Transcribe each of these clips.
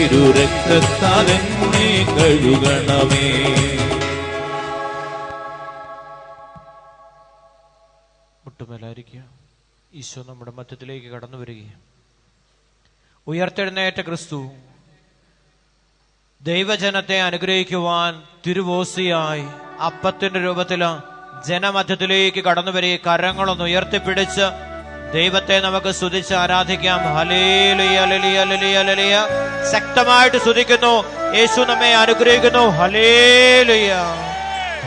തിരുരക്തത്താൽ എന്നെ കഴുകണമേ. മുട്ടുമേലായിരിക്കുക. ഈശോ നമ്മുടെ മധ്യത്തിലേക്ക് കടന്നു വരികയും ഉയർത്തെഴുന്നേറ്റ ക്രിസ്തു ദൈവജനത്തെ അനുഗ്രഹിക്കുവാൻ തിരുവോസിയായി അപ്പത്തിന്റെ രൂപത്തിൽ ജനമധ്യത്തിലേക്ക് കടന്നു വരിക. കരങ്ങളൊന്ന് ഉയർത്തിപ്പിടിച്ച് ദൈവത്തെ നമുക്ക് സ്തുതിച്ച് ആരാധിക്കാം. ഹല്ലേലൂയ ഹല്ലേലൂയ ഹല്ലേലൂയ ഹല്ലേലൂയ. ശക്തമായിട്ട് സ്തുതിക്കുന്നു. യേശു നമ്മെ അനുഗ്രഹിക്കുന്നു. ഹല്ലേലൂയ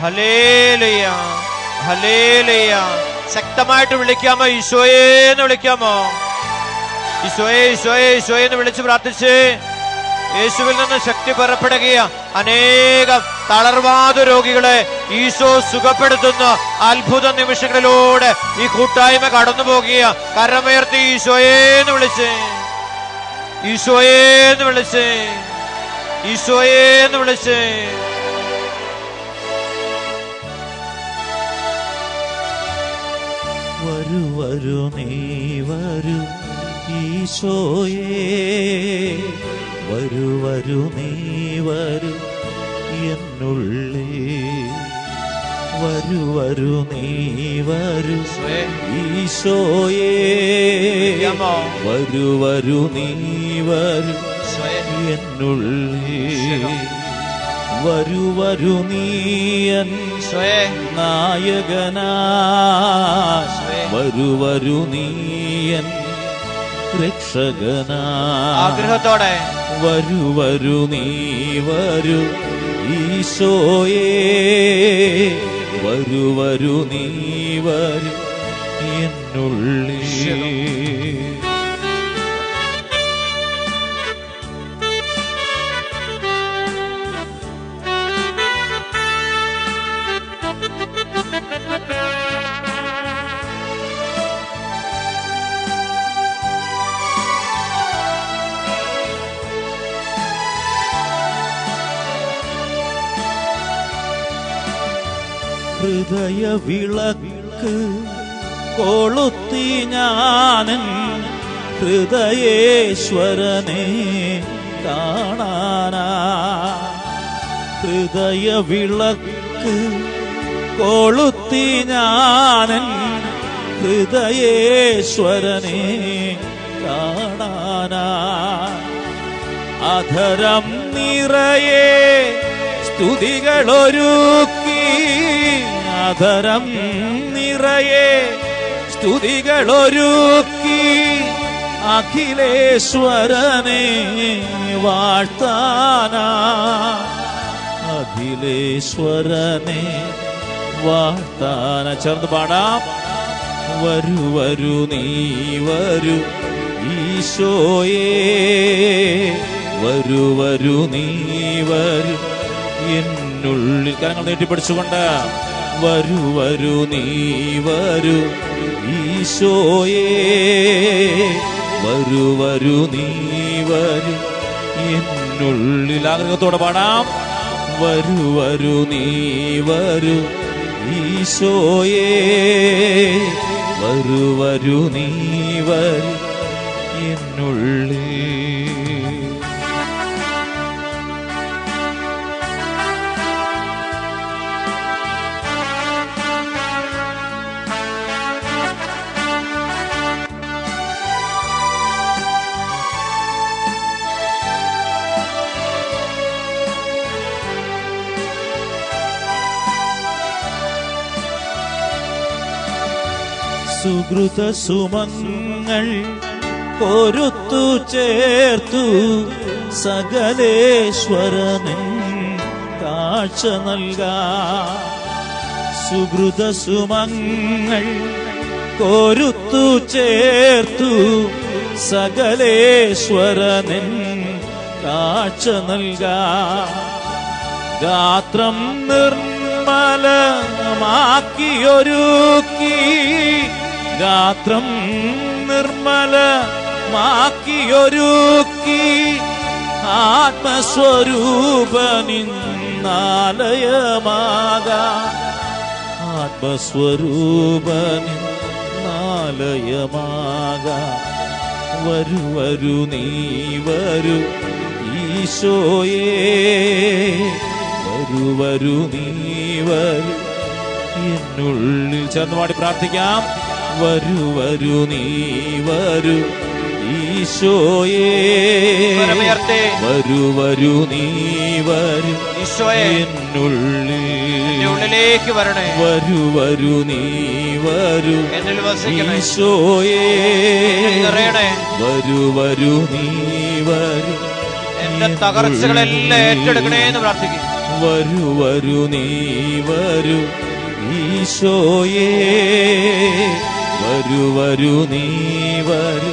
ഹല്ലേലൂയ ഹല്ലേലൂയ. ശക്തമായിട്ട് വിളിക്കാമോ? ഈശോയെ എന്ന് വിളിക്കാമോ? ഈശോയെ ഈശോയെ ഈശോയെ എന്ന് വിളിച്ച് പ്രാർത്ഥിച്ച് യേശുവിൽ നിന്ന് ശക്തി പുറപ്പെടുകയ. അനേകം തളർവാദ രോഗികളെ ഈശോ സുഖപ്പെടുത്തുന്ന അത്ഭുത നിമിഷങ്ങളിലൂടെ ഈ കൂട്ടായ്മ കടന്നു പോകുക. കരമുയർത്തി ഈശോയേന്ന് വിളിച്ച്, ഈശോയേന്ന് വിളിച്ച്, ഈശോയേന്ന് വിളിച്ച്. വരൂ വരൂ നീ വരൂ ഈശോയേ, വരൂ വരൂ നീ വരൂ എന്നുള്ളേ, വരൂ വരൂ നീ വരൂ ഈശോയേ, വരൂ വരൂ നീ വരൂ എന്നുള്ളേ, വരൂ വരൂ നീയൻ നായകനായി, വരൂ വരൂ നീയൻ രക്ഷകനായി. ആഗ്രഹത്തോടെ വരൂ വരൂ നീ വരൂ ഈശോയേ, വരൂ വരൂ നീ വരൂ എന്നുള്ളിൽ. ഹൃദയ വിളക്ക് കൊളുത്തി ഞാനൻ ഹൃദയേശ്വരനെ കാണാനാ. ഹൃദയ വിളക്ക് കൊളുത്തി ഞാനൻ ഹൃദയേശ്വരനെ കാണാനാ. അധരം നിറയെ സ്തുതികളൊരുക്കി, അധരം നിറയെ സ്തുതികളൊരുക്കി അഖിലേശ്വരനെ വാഴ്ത്താനാ. അഖിലേശ്വരനെ വാഴ്ത്താന. ചേർന്ന് പാടാം. വരൂ വരൂ നീ വരൂ ഈശോയേ, വരൂ വരൂ നീ വരൂ എന്നുള്ളിൽ. കരങ്ങൾ നീട്ടിപ്പിടിച്ചുകൊണ്ട് വരൂ വരൂ നീ വരൂ ഈശോയേ, വരൂ വരൂ നീ വരൂ എന്നുള്ളിൽ. ആഗ്രഹത്തോടെ പാടാം. വരൂ വരൂ നീ വരൂ ഈശോയേ, വരൂ വരൂ നീ വരൂ എന്നുള്ളിൽ. സുകൃത സുമങ്ങൾ പൊരുത്തു ചേർത്തു സകലേശ്വരന് കാഴ്ച നൽകാം. സുകൃത സുമങ്ങൾ പൊരുത്തു ചേർത്തു സകലേശ്വരന് കാഴ്ച നൽകാം. ഗാത്രം നിർമ്മലമാക്കിയൊരുക്കി, ഗാത്രം നിർമ്മലമാക്കിയൊരുക്കി ആത്മസ്വരൂപനിന്നാലയമാകാം. ആത്മസ്വരൂപനിന്നാലയമാകാം. വരൂ വരൂ നീ വരൂ ഈശോയേ വരൂ വരൂ നീ വരൂ എന്നുള്ളിൽ. ചേർന്ന് പാടി പ്രാർത്ഥിക്കാം. വരൂ വരൂ നീ വരൂ ഈശോയേ വരൂ വരൂ നീ വരൂ എന്നുള്ളിലേക്ക് വരണേ. വരൂ വരൂ നീ വരൂ ഈശോയേ വരൂ വരൂ നീ വരൂ എന്റെ തകർച്ചകളെല്ലാം ഏറ്റെടുക്കണേ എന്ന് പ്രാർത്ഥിക്കും. വരൂ വരൂ നീ വരൂ ഈശോയേ വരൂ വരൂ നീ വരൂ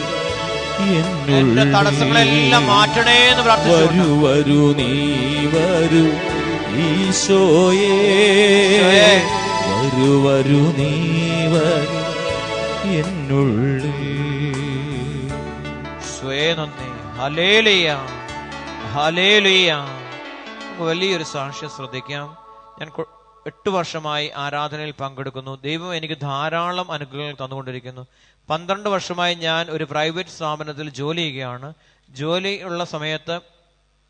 എന്റെ തടസ്സങ്ങളെല്ലാം മാറ്റണേ എന്ന് പ്രാർത്ഥിച്ചു. വരൂ വരൂ നീ വരൂ ഈശോയേ വരൂ വരൂ നീ വരൂ എന്നുള്ളിൽ. നന്ദി. Hallelujah hallelujah. വലിയൊരു സാക്ഷ്യം ശ്രദ്ധിക്കാം. ഞാൻ 8 വർഷമായി ആരാധനയിൽ പങ്കെടുക്കുന്നു. ദൈവം എനിക്ക് ധാരാളം അനുഗ്രഹങ്ങൾ തന്നുകൊണ്ടിരിക്കുന്നു. 12 വർഷമായി ഞാൻ ഒരു പ്രൈവറ്റ് സ്ഥാപനത്തിൽ ജോലി ചെയ്യുകയാണ്. ജോലി ഉള്ള സമയത്ത്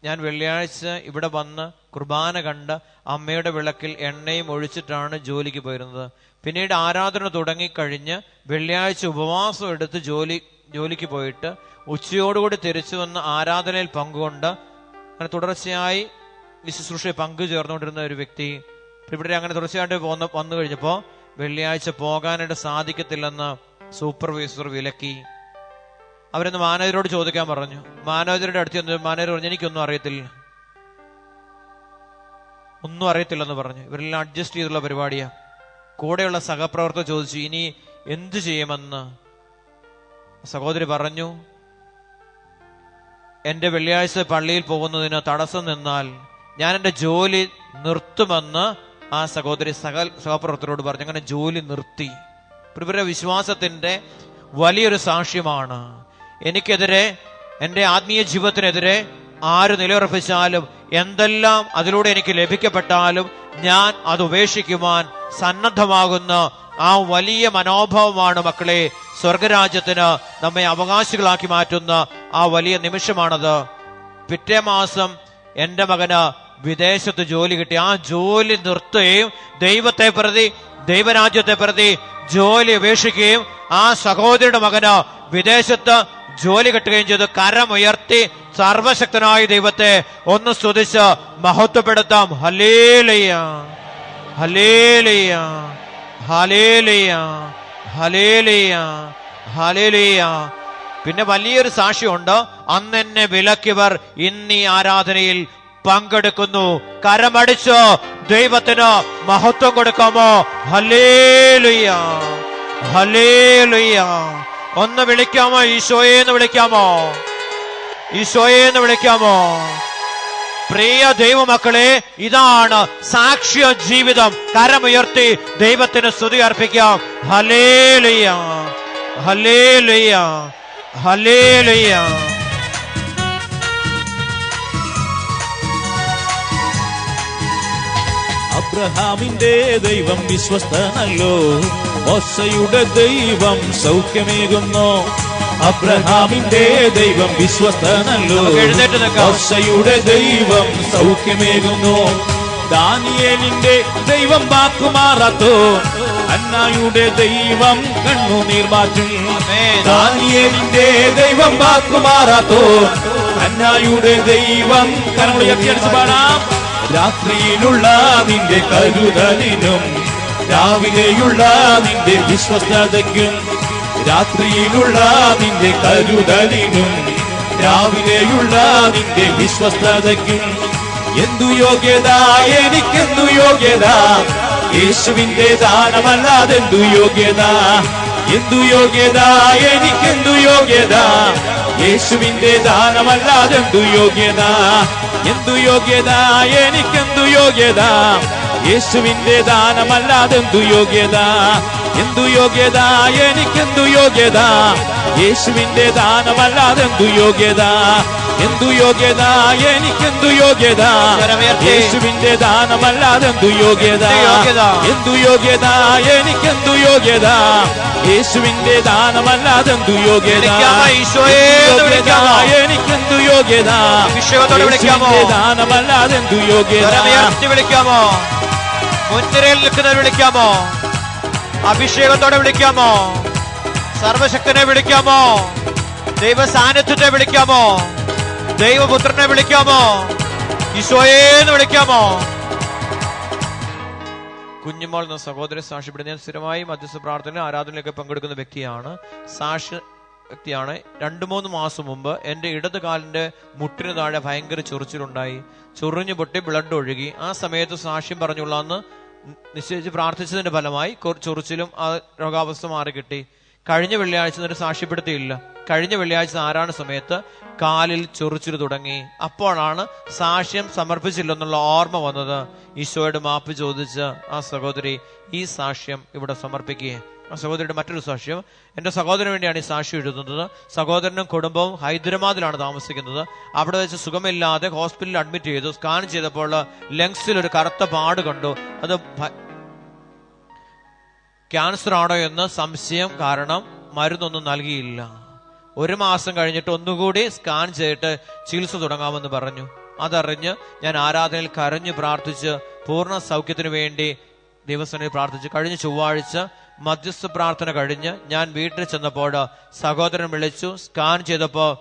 ഞാൻ വെള്ളിയാഴ്ച ഇവിടെ വന്ന് കുർബാന കണ്ട് അമ്മയുടെ വിളക്കിൽ എണ്ണയും ഒഴിച്ചിട്ടാണ് ജോലിക്ക് പോയിരുന്നത്. പിന്നീട് ആരാധന തുടങ്ങിക്കഴിഞ്ഞ് വെള്ളിയാഴ്ച ഉപവാസം എടുത്ത് ജോലിക്ക് പോയിട്ട് ഉച്ചയോടുകൂടി തിരിച്ചു വന്ന് ആരാധനയിൽ പങ്കുകൊണ്ട് അങ്ങനെ തുടർച്ചയായി ശുശ്രൂഷയിൽ പങ്കുചേർന്നുകൊണ്ടിരുന്ന ഒരു വ്യക്തി ഇവിടെ അങ്ങനെ തുടർച്ചയായിട്ട് വന്നു കഴിഞ്ഞപ്പോൾ വെള്ളിയാഴ്ച പോകാനായിട്ട് സാധിക്കത്തില്ലെന്ന് സൂപ്പർവൈസർ വിലക്കി. അവരെന്ന് മാനേജരോട് ചോദിക്കാൻ പറഞ്ഞു. മാനേജറുടെ അടുത്ത് ചെന്ന് മാനേജർ പറഞ്ഞു, എനിക്കൊന്നും അറിയത്തില്ല, ഒന്നും അറിയത്തില്ലെന്ന് പറഞ്ഞു. ഇവരെല്ലാം അഡ്ജസ്റ്റ് ചെയ്തുള്ള പരിപാടിയാ. കൂടെയുള്ള സഹപ്രവർത്തകർ ചോദിച്ചു, ഇനി എന്തു ചെയ്യുമെന്ന്. സഹോദരി പറഞ്ഞു, എന്റെ വെള്ളിയാഴ്ച പള്ളിയിൽ പോകുന്നതിന് തടസ്സം നിന്നാൽ ഞാൻ എന്റെ ജോലി നിർത്തുമെന്ന് ആ സഹോദരി സഹപ്രവർത്തകരോട് പറഞ്ഞു. അങ്ങനെ ജോലി നിർത്തി. ഇവരുടെ വിശ്വാസത്തിന്റെ വലിയൊരു സാക്ഷ്യമാണ്. എനിക്കെതിരെ, എന്റെ ആത്മീയ ജീവിതത്തിനെതിരെ ആര് നിലയുറപ്പിച്ചാലും എന്തെല്ലാം അതിലൂടെ എനിക്ക് ലഭിക്കപ്പെട്ടാലും ഞാൻ അത് ഉപേക്ഷിക്കുവാൻ സന്നദ്ധമാകുന്ന ആ വലിയ മനോഭാവമാണ് മക്കളെ സ്വർഗരാജ്യത്തിന് നമ്മെ അവകാശികളാക്കി മാറ്റുന്ന ആ വലിയ നിമിഷമാണത്. പിറ്റേ മാസം എന്റെ മകന് വിദേശത്ത് ജോലി കിട്ടി. ആ ജോലി നിർത്തുകയും ദൈവത്തെ പ്രതി, ദൈവരാജ്യത്തെ പ്രതി ജോലി ഉപേക്ഷിക്കുകയും ആ സഹോദരിയുടെ മകന് വിദേശത്ത് ജോലി കിട്ടുകയും ചെയ്തു. കരമുയർത്തി സർവശക്തനായ ദൈവത്തെ ഒന്ന് സ്തുതിച്ച് മഹത്വപ്പെടുത്താം. ഹല്ലേലൂയ ഹല്ലേലൂയ ഹല്ലേലൂയ ഹല്ലേലൂയ ഹല്ലേലൂയ. പിന്നെ വലിയൊരു സാക്ഷ്യമുണ്ട്. അന്ന് എന്നെ വിലക്കിയവർ ഇന്ന് ഈ ആരാധനയിൽ പങ്കെടുക്കുന്നു. കരമടിച്ചോ ദൈവത്തിന് മഹത്വം കൊടുക്കാമോ? Hallelujah hallelujah. ഒന്ന് വിളിക്കാമോ? ഈശോയെന്ന് വിളിക്കാമോ? ഈശോയെന്ന് വിളിക്കാമോ? പ്രിയ ദൈവമക്കളെ, ഇതാണ് സാക്ഷ്യ ജീവിതം. കരമുയർത്തി ദൈവത്തിന് സ്തുതി അർപ്പിക്കാം. ഹല്ലേലൂയ ഹല്ലേലൂയ ഹല്ലേലൂയ. അബ്രഹാമിന്റെ ദൈവം വിശ്വസ്തനല്ലോ, മോശയുടെ ദൈവം സൗഖ്യമേകുന്നു. അബ്രഹാമിന്റെ ദൈവം വിശ്വസ്തനല്ലോ, മോശയുടെ ദൈവം സൗഖ്യമേകുന്നു. ദാനിയേലിന്റെ ദൈവം വാക്കുമാറാത്തോ, അന്നായുടെ ദൈവം കണ്ണുനീർ മാറ്റും. ദാനിയേലിന്റെ ദൈവം വാക്കുമാറാത്തോ, അന്നായുടെ ദൈവം കരമുയർത്തിയടിച്ച് പാടാം. രാത്രിയിലുള്ള നിന്റെ കരുതലിനും രാവിലെയുള്ള നിന്റെ വിശ്വസ്തതയ്ക്കും, രാത്രിയിലുള്ള നിന്റെ കരുതലിനും രാവിലെയുള്ള നിന്റെ വിശ്വസ്തതയ്ക്കും എന്തു യോഗ്യത, എനിക്കെന്തു യോഗ്യത, യേശുവിന്റെ ദാനമല്ലാതെന്തു യോഗ്യത, എന്തു യോഗ്യത, എനിക്കെന്തു യോഗ്യത, യേശുവിന്റെ ദാനമല്ലാതെന്തു യോഗ്യത, എന്തു യോഗ്യത, എനിക്കെന്തു യോഗ്യത, യേശുവിന്റെ ദാനമല്ലാതെന്തു യോഗ്യത, എന്തു യോഗ്യത, എനിക്കെന്തു യോഗ്യത, യേശുവിന്റെ ദാനമല്ലാതെന്തു യോഗ്യത, എന്തു യോഗ്യത, എനിക്കെന്തു യോഗ്യത, യേശുവിന്റെ ദാനമല്ലാതെന്തു യോഗ്യത, എന്തു യോഗ്യത, എനിക്കെന്തു യോഗ്യത, യേശുവിന്റെ ദാനമല്ലാതെന്തു യോഗ്യത, ഈശോയെ എനിക്കെന്തു യോഗ്യത, അഭിഷേകത്തോടെ വിളിക്കാമോ, ദാനമല്ലാതെന്തു യോഗ്യത, വിളിക്കാമോ, മുൻനിരയിൽ നിൽക്കുന്നവർ വിളിക്കാമോ, അഭിഷേകത്തോടെ വിളിക്കാമോ, സർവശക്തനെ വിളിക്കാമോ, ദൈവ സാന്നിധ്യത്തെ വിളിക്കാമോ, ദൈവപുത്രനെ വിളിക്കാമോ, ഈശോയെ എന്ന് വിളിക്കാമോ. കുഞ്ഞുമോൾ എന്ന സഹോദരി സാക്ഷ്യപ്പെടുന്ന ഞാൻ സ്ഥിരമായി മധ്യസ്ഥ പ്രാർത്ഥന ആരാധനയിലൊക്കെ പങ്കെടുക്കുന്ന വ്യക്തിയാണ്. സാക്ഷ്യ വ്യക്തിയാണ്. 2-3 മാസം മുമ്പ് എൻ്റെ ഇടത് കാലിന്റെ മുട്ടിന് താഴെ ഭയങ്കര ചൊറിച്ചിലുണ്ടായി. ചൊറിഞ്ഞു പൊട്ടി ബ്ലഡ് ഒഴുകി. ആ സമയത്ത് സാക്ഷ്യം പറഞ്ഞുള്ളാന്ന് നിശ്ചയിച്ച് പ്രാർത്ഥിച്ചതിന്റെ ഫലമായി ചൊറിച്ചിലും ആ രോഗാവസ്ഥ മാറി കിട്ടി. കഴിഞ്ഞ വെള്ളിയാഴ്ച ഒരു സാക്ഷ്യപ്പെടുത്തിയില്ല. കഴിഞ്ഞ വെള്ളിയാഴ്ച ആരാണ് സമയത്ത് കാലിൽ ചൊറിച്ചിൽ തുടങ്ങി. അപ്പോഴാണ് സാക്ഷ്യം സമർപ്പിച്ചില്ലെന്നുള്ള ഓർമ്മ വന്നത്. ഈശോയുടെ മാപ്പ് ചോദിച്ച് ആ സഹോദരി ഈ സാക്ഷ്യം ഇവിടെ സമർപ്പിക്കുകയെ. ആ സഹോദരിയുടെ മറ്റൊരു സാക്ഷ്യം, എൻ്റെ സഹോദരന് വേണ്ടിയാണ് ഈ സാക്ഷ്യം എഴുതുന്നത്. സഹോദരനും കുടുംബവും ഹൈദരാബാദിലാണ് താമസിക്കുന്നത്. അവിടെ വെച്ച് സുഖമില്ലാതെ ഹോസ്പിറ്റലിൽ അഡ്മിറ്റ് ചെയ്തു. സ്കാൻ ചെയ്തപ്പോൾ ലങ്സിൽ ഒരു കറുത്ത പാട് കണ്ടു. അത് ക്യാൻസർ ആണോ എന്ന് സംശയം കാരണം മരുന്നൊന്നും നൽകിയില്ല. 1 മാസം കഴിഞ്ഞിട്ട് ഒന്നുകൂടി സ്കാൻ ചെയ്തിട്ട് ചികിത്സ തുടങ്ങാമെന്ന് പറഞ്ഞു. അതറിഞ്ഞ് ഞാൻ ആരാധനയിൽ കരഞ്ഞു പ്രാർത്ഥിച്ച് പൂർണ്ണ സൗഖ്യത്തിന് വേണ്ടി ദൈവസേനയിൽ പ്രാർത്ഥിച്ചു. കഴിഞ്ഞ ചൊവ്വാഴ്ച മധ്യസ്ഥ പ്രാർത്ഥന കഴിഞ്ഞ് ഞാൻ വീട്ടിൽ ചെന്നപ്പോൾ സഹോദരൻ വിളിച്ചു. സ്കാൻ ചെയ്തപ്പോൾ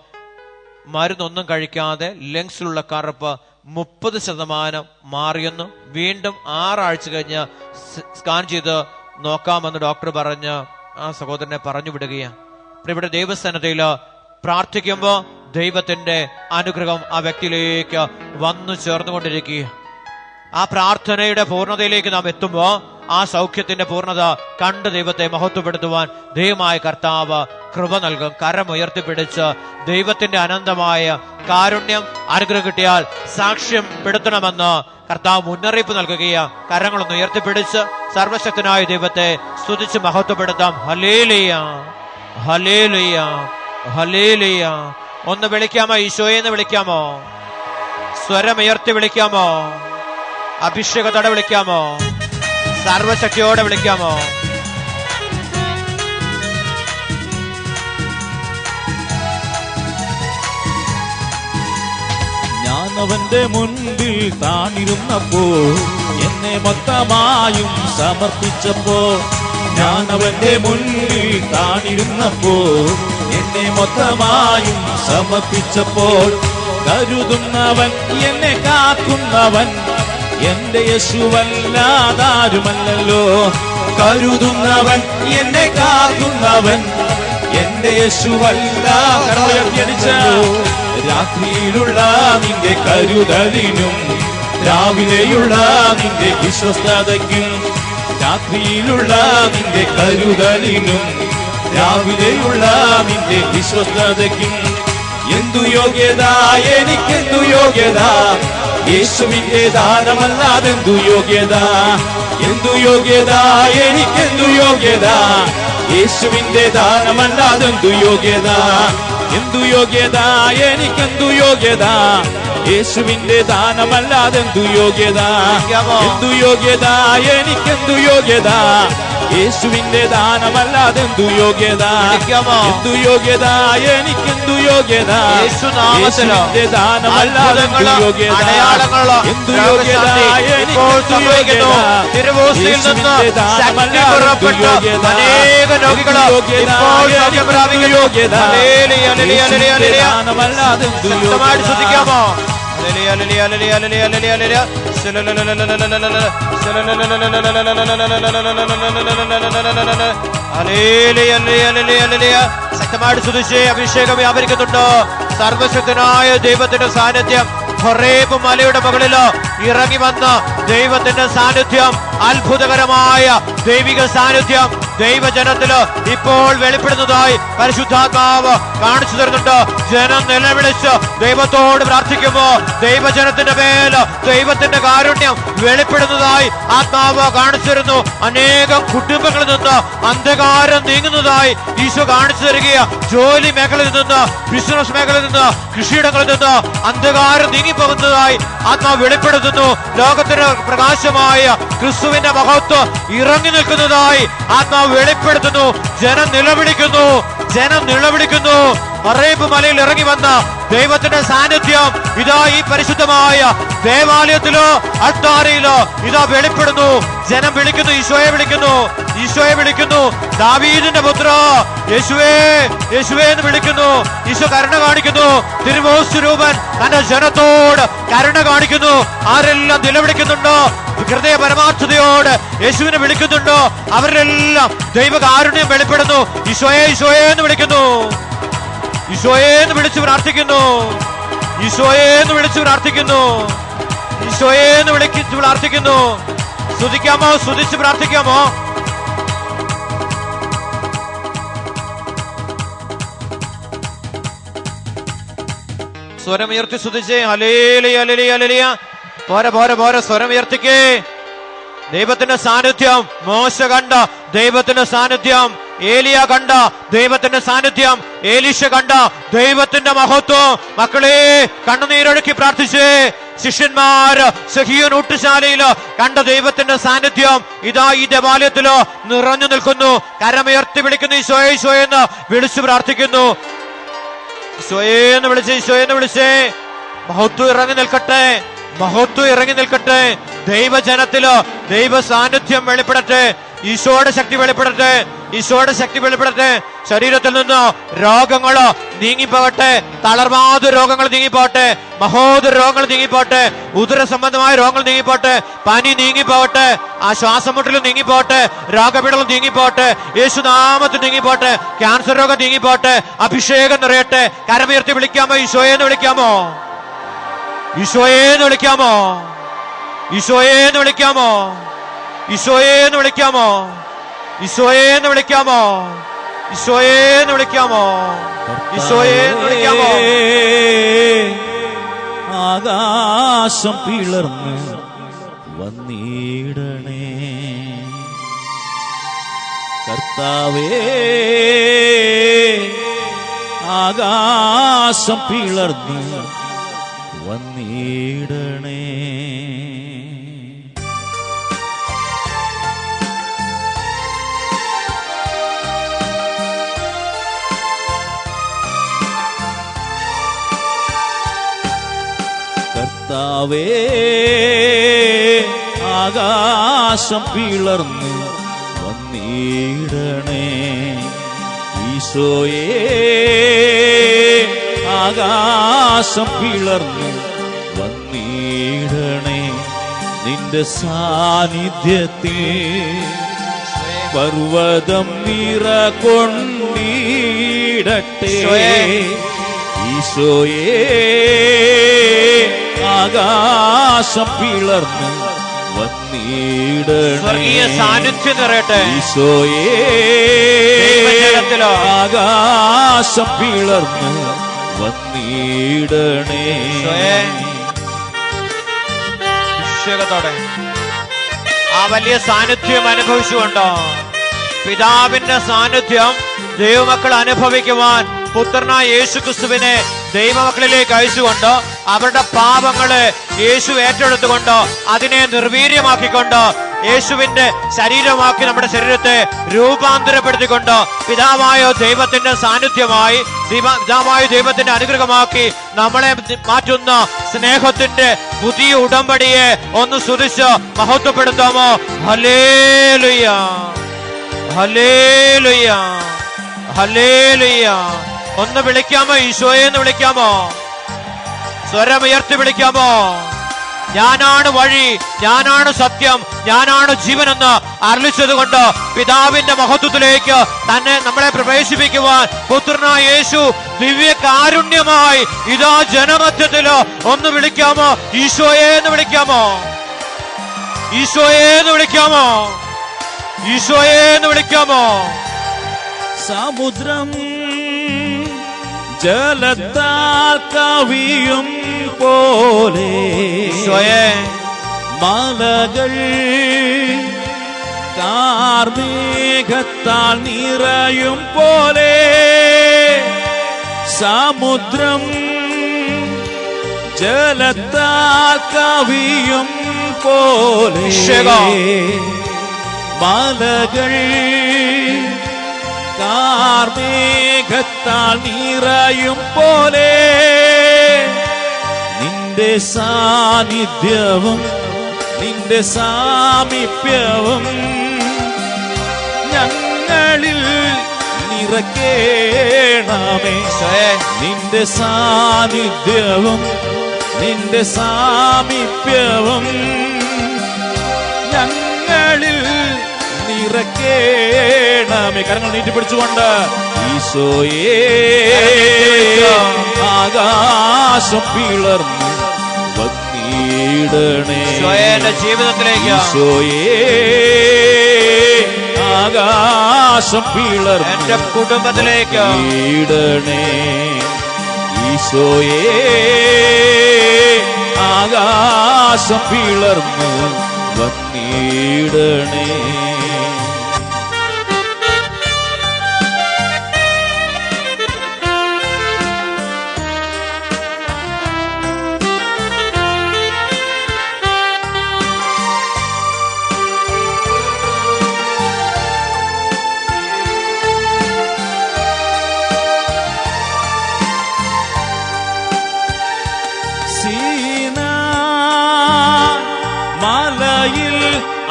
മരുന്നൊന്നും കഴിക്കാതെ ലങ്സിലുള്ള കറുപ്പ് 30% മാറിയെന്നും വീണ്ടും 6 ആഴ്ച കഴിഞ്ഞ് സ്കാൻ ചെയ്ത് നോക്കാമെന്ന് ഡോക്ടർ പറഞ്ഞ് ആ സഹോദരനെ പറഞ്ഞു വിടുകയാണ്. ഇവിടെ ദൈവസേനതയിൽ പ്രാർത്ഥിക്കുമ്പോൾ ദൈവത്തിന്റെ അനുഗ്രഹം ആ വ്യക്തിയിലേക്ക് വന്നു ചേർന്നുകൊണ്ടിരിക്കുക. ആ പ്രാർത്ഥനയുടെ പൂർണ്ണതയിലേക്ക് നാം എത്തുമ്പോൾ ആ സൗഖ്യത്തിന്റെ പൂർണ്ണത കണ്ട് ദൈവത്തെ മഹത്വപ്പെടുത്തുവാൻ ദൈവമായ കർത്താവ് കൃപ നൽകും. കരമുയർത്തിപ്പിടിച്ച് ദൈവത്തിന്റെ അനന്തമായ കാരുണ്യം അനുഗ്രഹം കിട്ടിയാൽ സാക്ഷ്യം പെടുത്തണമെന്ന് കർത്താവ് മുന്നറിയിപ്പ് നൽകുകയാണ്. കരങ്ങളൊന്ന് ഉയർത്തിപ്പിടിച്ച് സർവശക്തനായ ദൈവത്തെ സ്തുതിച്ച് മഹത്വപ്പെടുത്താം. ഹല്ലേലൂയ, ഹല്ലേലൂയ, ഹല്ലേലൂയ. ഒന്ന് വിളിക്കാമോ? ഈശോയെ എന്ന് വിളിക്കാമോ? സ്വരമുയർത്തി വിളിക്കാമോ? അഭിഷേകത്തോടെ വിളിക്കാമോ? സർവശക്തിയോടെ വിളിക്കാമോ? ഞാൻ അവന്റെ മുൻപിൽ താണിരുന്നപ്പോ എന്നെ മൊത്തമായും സമർപ്പിച്ചപ്പോ, ഞാൻ അവന്റെ മുൻപിൽ താണിരുന്നപ്പോ എന്നെ മൊത്തമായും സമർപ്പിച്ചപ്പോൾ, കരുതുന്നവൻ എന്നെ കാക്കുന്നവൻ എന്റെ യേശുവല്ലാതാരുമല്ലോ. കരുതുന്നവൻ എന്നെ കാക്കുന്നവൻ എന്റെ യേശുവല്ലാതാരുമല്ലോ. രാത്രിയിലുള്ള നിന്റെ കരുതലിനും രാവിലെയുള്ള നിന്റെ വിശ്വസ്തതയ്ക്കും, രാത്രിയിലുള്ള നിന്റെ കരുതലിനും രാവിലെയുള്ള നിന്റെ വിശ്വസ്തതയ്ക്കും എന്തു യോഗ്യത, എനിക്കെന്തു യോഗ്യത, യേശുവിന്റെ ദാനമല്ലാതെന്തു യോഗ്യത, എന്തു യോഗ്യത, എനിക്കെന്തു യോഗ്യത, യേശുവിന്റെ ദാനമല്ലാതെന്തു യോഗ്യത, എന്തു യോഗ്യത, എനിക്കെന്തു യോഗ്യത, യേശുവിന്റെ ദാനമല്ലാതെന്തു യോഗ്യത, എന്തു യോഗ്യത, എനിക്കെന്തു യോഗ്യത, യേശുവിന്റെ ദാനമല്ലാതെന്തു യോഗ്യത, എന്തു യോഗ്യത, എനിക്കെന്തു യോഗ്യത, യേശുവിന്റെ ദാനമല്ലാതെന്തു യോഗ്യത, എന്തു യോഗ്യത, എനിക്കെന്തു യോഗ്യത, യേശുവിന്റെ ദാനമല്ലാതെന്തു യോഗ്യത, അനേക രോഗികൾ ഇപ്പോൾ സൗഖ്യം പ്രാപിക്കുന്നു. യേശുവിന്റെ ദാനമല്ലാതെന്തു യോഗ്യത. ശ്രദ്ധിക്കാമോ? ശക്തമായിട്ട് സ്തുതിച്ച് അഭിഷേകം വ്യാപരിക്കുന്നുണ്ട്. സർവശക്തനായ ദൈവത്തിന്റെ സാന്നിധ്യം ഹൊറേബ് മലയുടെ മുകളില് ഇറങ്ങി വന്ന് ദൈവത്തിന്റെ സാന്നിധ്യം, അത്ഭുതകരമായ ദൈവിക സാന്നിധ്യം ദൈവജനത്തില് ഇപ്പോൾ വെളിപ്പെടുന്നതായി പരിശുദ്ധാത്മാവ് കാണിച്ചു തരുന്നുണ്ട്. ജനം നിലവിളിച്ച് ദൈവത്തോട് പ്രാർത്ഥിക്കുമ്പോ ദൈവജനത്തിന്റെ മേൽ ദൈവത്തിന്റെ കാരുണ്യം വെളിപ്പെടുന്നതായി ആത്മാവ് കാണിച്ചു തരുന്നു. അനേകം കുടുംബങ്ങളിൽ നിന്ന് അന്ധകാരം നീങ്ങുന്നതായി ഈശോ കാണിച്ചു തരികയാണ്. ജോലി മേഖലയിൽ നിന്ന്, ബിസിനസ് മേഖലയിൽ നിന്ന്, കൃഷിയിടങ്ങളിൽ നിന്ന് അന്ധകാരം നീങ്ങിപ്പോകുന്നതായി ആത്മാവ് വെളിപ്പെടുത്തുന്നു. ലോകത്തിന് പ്രകാശമായ ക്രിസ്തുവിന്റെ മഹത്വം ഇറങ്ങി നിൽക്കുന്നതായി ആത്മാവ് വെളിപ്പെടുത്തുന്നു. ജനം നിലവിളിക്കുന്നു, ജനം നിലവിളിക്കുന്നു. മറേബ് മലയിൽ ഇറങ്ങി വന്ന ദൈവത്തിന്റെ സാന്നിധ്യം ഇതാ ഈ പരിശുദ്ധമായ ദേവാലയത്തിലോ അൾത്താരയിലോ ഇതാ വെളിപ്പെടുന്നു. ജനം വിളിക്കുന്നു, ഈശോയെ വിളിക്കുന്നു, ഈശോയെ വിളിക്കുന്നു. ദാവീദിന്റെ പുത്ര യേശുവേ, യേശുവേ എന്ന് വിളിക്കുന്നു. ഈശോ കരുണ കാണിക്കുന്നു. തിരുവോസ്വരൂപൻ തന്റെ ജനത്തോട് കരുണ കാണിക്കുന്നു. ആരെല്ലാം നിലവിളിക്കുന്നുണ്ടോ, ഹൃദയ പരമാർത്ഥതയോട് യേശുവിനെ വിളിക്കുന്നുണ്ടോ, അവരെല്ലാം ദൈവകാരുണ്യം വെളിപ്പെടുന്നു. ഈശോയെ, ഈശോയെ എന്ന് വിളിക്കുന്നു. ഈശോയെ എന്ന് വിളിച്ച് പ്രാർത്ഥിക്കുന്നു. ഈശോയെ എന്ന് വിളിച്ച് പ്രാർത്ഥിക്കുന്നു. ഈശോയെ എന്ന് വിളിച്ച് പ്രാർത്ഥിക്കുന്നു. സ്തുതിക്കാമോ? സ്തുതിച്ച് പ്രാർത്ഥിക്കാമോ? സ്വരമുയർത്തി സ്തുതിച്ചേ. ഹല്ലേലൂയ, ഹല്ലേലൂയ, ഹല്ലേലൂയ. പോരെ പോരെ പോരെ, സ്വരമുയർത്തിക്കേ. ദൈവത്തിന്റെ സാന്നിധ്യം മോശ കണ്ട ദൈവത്തിന്റെ സാന്നിധ്യം, ഏലിയ കണ്ട ദൈവത്തിന്റെ സാന്നിധ്യം, ഏലീശ കണ്ട ദൈവത്തിന്റെ മഹത്വം. മക്കളെ, കണ്ണുനീരൊഴുക്കി പ്രാർത്ഥിച്ചേ. ശിഷ്യന്മാര് സഹീയോൻ ഊട്ടുശാലയില് കണ്ട ദൈവത്തിന്റെ സാന്നിധ്യം ഇതാ ഈ ദേവാലയത്തില് നിറഞ്ഞു നിൽക്കുന്നു. കരമുയർത്തി വിളിക്കുന്നു. ഈശോയെ, ഈശോയെന്ന് വിളിച്ചു പ്രാർത്ഥിക്കുന്നു. ഈശോയെന്ന് വിളിച്ച്, ഈശോയെന്ന് വിളിച്ചേ. മഹത്വം ഇറങ്ങി നിൽക്കട്ടെ, മഹത്വം ഇറങ്ങി നിൽക്കട്ടെ. ദൈവജനത്തില് ദൈവ സാന്നിധ്യം വെളിപ്പെടട്ടെ. ഈശോയുടെ ശക്തി വെളിപ്പെടട്ടെ, ഈശോയുടെ ശക്തി വെളിപ്പെടട്ടെ. ശരീരത്തിൽ നിന്ന് രോഗങ്ങള് നീങ്ങിപ്പോകട്ടെ, തളർവാദ രോഗങ്ങൾ നീങ്ങിപ്പോട്ടെ, മഹോദര രോഗങ്ങൾ നീങ്ങിപ്പോട്ടെ, ഉദര സംബന്ധമായ രോഗങ്ങൾ നീങ്ങിപ്പോട്ടെ, പനി നീങ്ങിപ്പോകട്ടെ, ആ ശ്വാസമുട്ടൽ നീങ്ങിപ്പോട്ടെ, രോഗപീഠകൾ നീങ്ങിപ്പോട്ടെ, യേശുനാമത്തിൽ നീങ്ങിപ്പോട്ടെ, ക്യാൻസർ രോഗം നീങ്ങിപ്പോട്ടെ, അഭിഷേകം നിറയട്ടെ. കരമുയർത്തി വിളിക്കാമോ? ഈശോയെന്ന് വിളിക്കാമോ? ഈശോയെന്ന് വിളിക്കാമോ? ഈശോയെന്ന് വിളിക്കാമോ? ഈശോയെന്ന് വിളിക്കാമോ? ഈശോയെന്ന് വിളിക്കാമോ? ഈശോയെന്ന് വിളിക്കാമോ? ഈശോയെന്ന് വിളിക്കാമോ? ആകാശം പിളർന്ന് വന്നിടണേ കർത്താവേ, ആകാശം പിളർന്ന് വന്നിടണേ. കർത്താവേ, ആകാശം പിളർന്ന് വന്നിടണേ. ഈശോയേ, ആകാശം പിളർന്ന് വന്നിടണേ. നിന്റെ സാന്നിധ്യത്തിൽ പർവ്വതം നിറകൊണ്ടിടട്ടെ. ഈശോയേ, ആകാശം പിളർന്ന് വന്നിടണേ. സാന്നിധ്യം നിറയട്ടെ. ഈശോയേ, ആകാശം പിളർന്ന് വന്നിടണേ. അഭിഷേകത്തോടെ ആ വലിയ സാന്നിധ്യം അനുഭവിച്ചുകൊണ്ടോ പിതാവിന്റെ സാന്നിധ്യം ദൈവമക്കൾ അനുഭവിക്കുവാൻ പുത്രനായ യേശുക്രിസ്തുവിനെ ദൈവമക്കളിലേക്ക് അയച്ചുകൊണ്ട് അവരുടെ പാപങ്ങളെ യേശു ഏറ്റെടുത്തുകൊണ്ട് അതിനെ നിർവീര്യമാക്കിക്കൊണ്ട് യേശുവിന്റെ ശരീരമാക്കി നമ്മുടെ ശരീരത്തെ രൂപാന്തരപ്പെടുത്തിക്കൊണ്ട് പിതാവായ ദൈവത്തിന്റെ സാന്നിധ്യമായി പിതാവായ ദൈവത്തിന്റെ അനുഗ്രഹമാക്കി നമ്മളെ മാറ്റുന്ന സ്നേഹത്തിന്റെ പുതിയ ഉടമ്പടിയെ ഒന്ന് സ്തുതിച്ച് മഹത്വപ്പെടുത്താമോ? ഹല്ലേലൂയ, ഹല്ലേലൂയ, ഹല്ലേലൂയ. ഒന്ന് വിളിക്കാമോ? ഈശോയെ എന്ന് വിളിക്കാമോ? സ്വരമുയർത്തി വിളിക്കാമോ? ഞാനാണ് വഴി, ഞാനാണ് സത്യം, ഞാനാണ് ജീവനെന്ന് അരുളിച്ചതുകൊണ്ട് പിതാവിന്റെ മഹത്വത്തിലേക്ക് തന്നെ നമ്മളെ പ്രവേശിപ്പിക്കുവാൻ പുത്രനായ യേശു ദിവ്യ കാരുണ്യമായി ഇതാ ജനമധ്യത്തില് ഒന്ന് വിളിക്കാമോ? ഈശോയെ എന്ന് വിളിക്കാമോ? ഈശോയെ എന്ന് വിളിക്കാമോ? ഈശോയെ എന്ന് വിളിക്കാമോ? സമുദ്രം ജലത്താൽ കവിയും പോലെ മലകൾ കാർമേഘത്താൽ നിറയും പോലെ സമുദ്രം ജലത്താൽ കവിയും പോലെ മലകൾ കാർമേഘത്താൽ നിറയും പോലെ നിന്റെ സാന്നിധ്യവും നിന്റെ സാമീപ്യവും ഞങ്ങളിൽ നിറക്കേണമേ. നിന്റെ സാന്നിധ്യവും നിന്റെ സാമീപ്യവും ഞങ്ങളിൽ നിറക്കേണമേ. കരങ്ങൾ നീട്ടിപ്പിടിച്ചുകൊണ്ട് ഈശോയേ ആകാശം പിളർന്നു വന്നിടണേ. ജീവിതത്തിലേക്ക് ഈശോയേ ആകാശം പിളർന്നു എന്റെ കുടുംബത്തിലേക്ക് ഇടണേ. ഈശോയേ ആകാശം പിളർന്നു വന്നിടണേ. മലയിൽ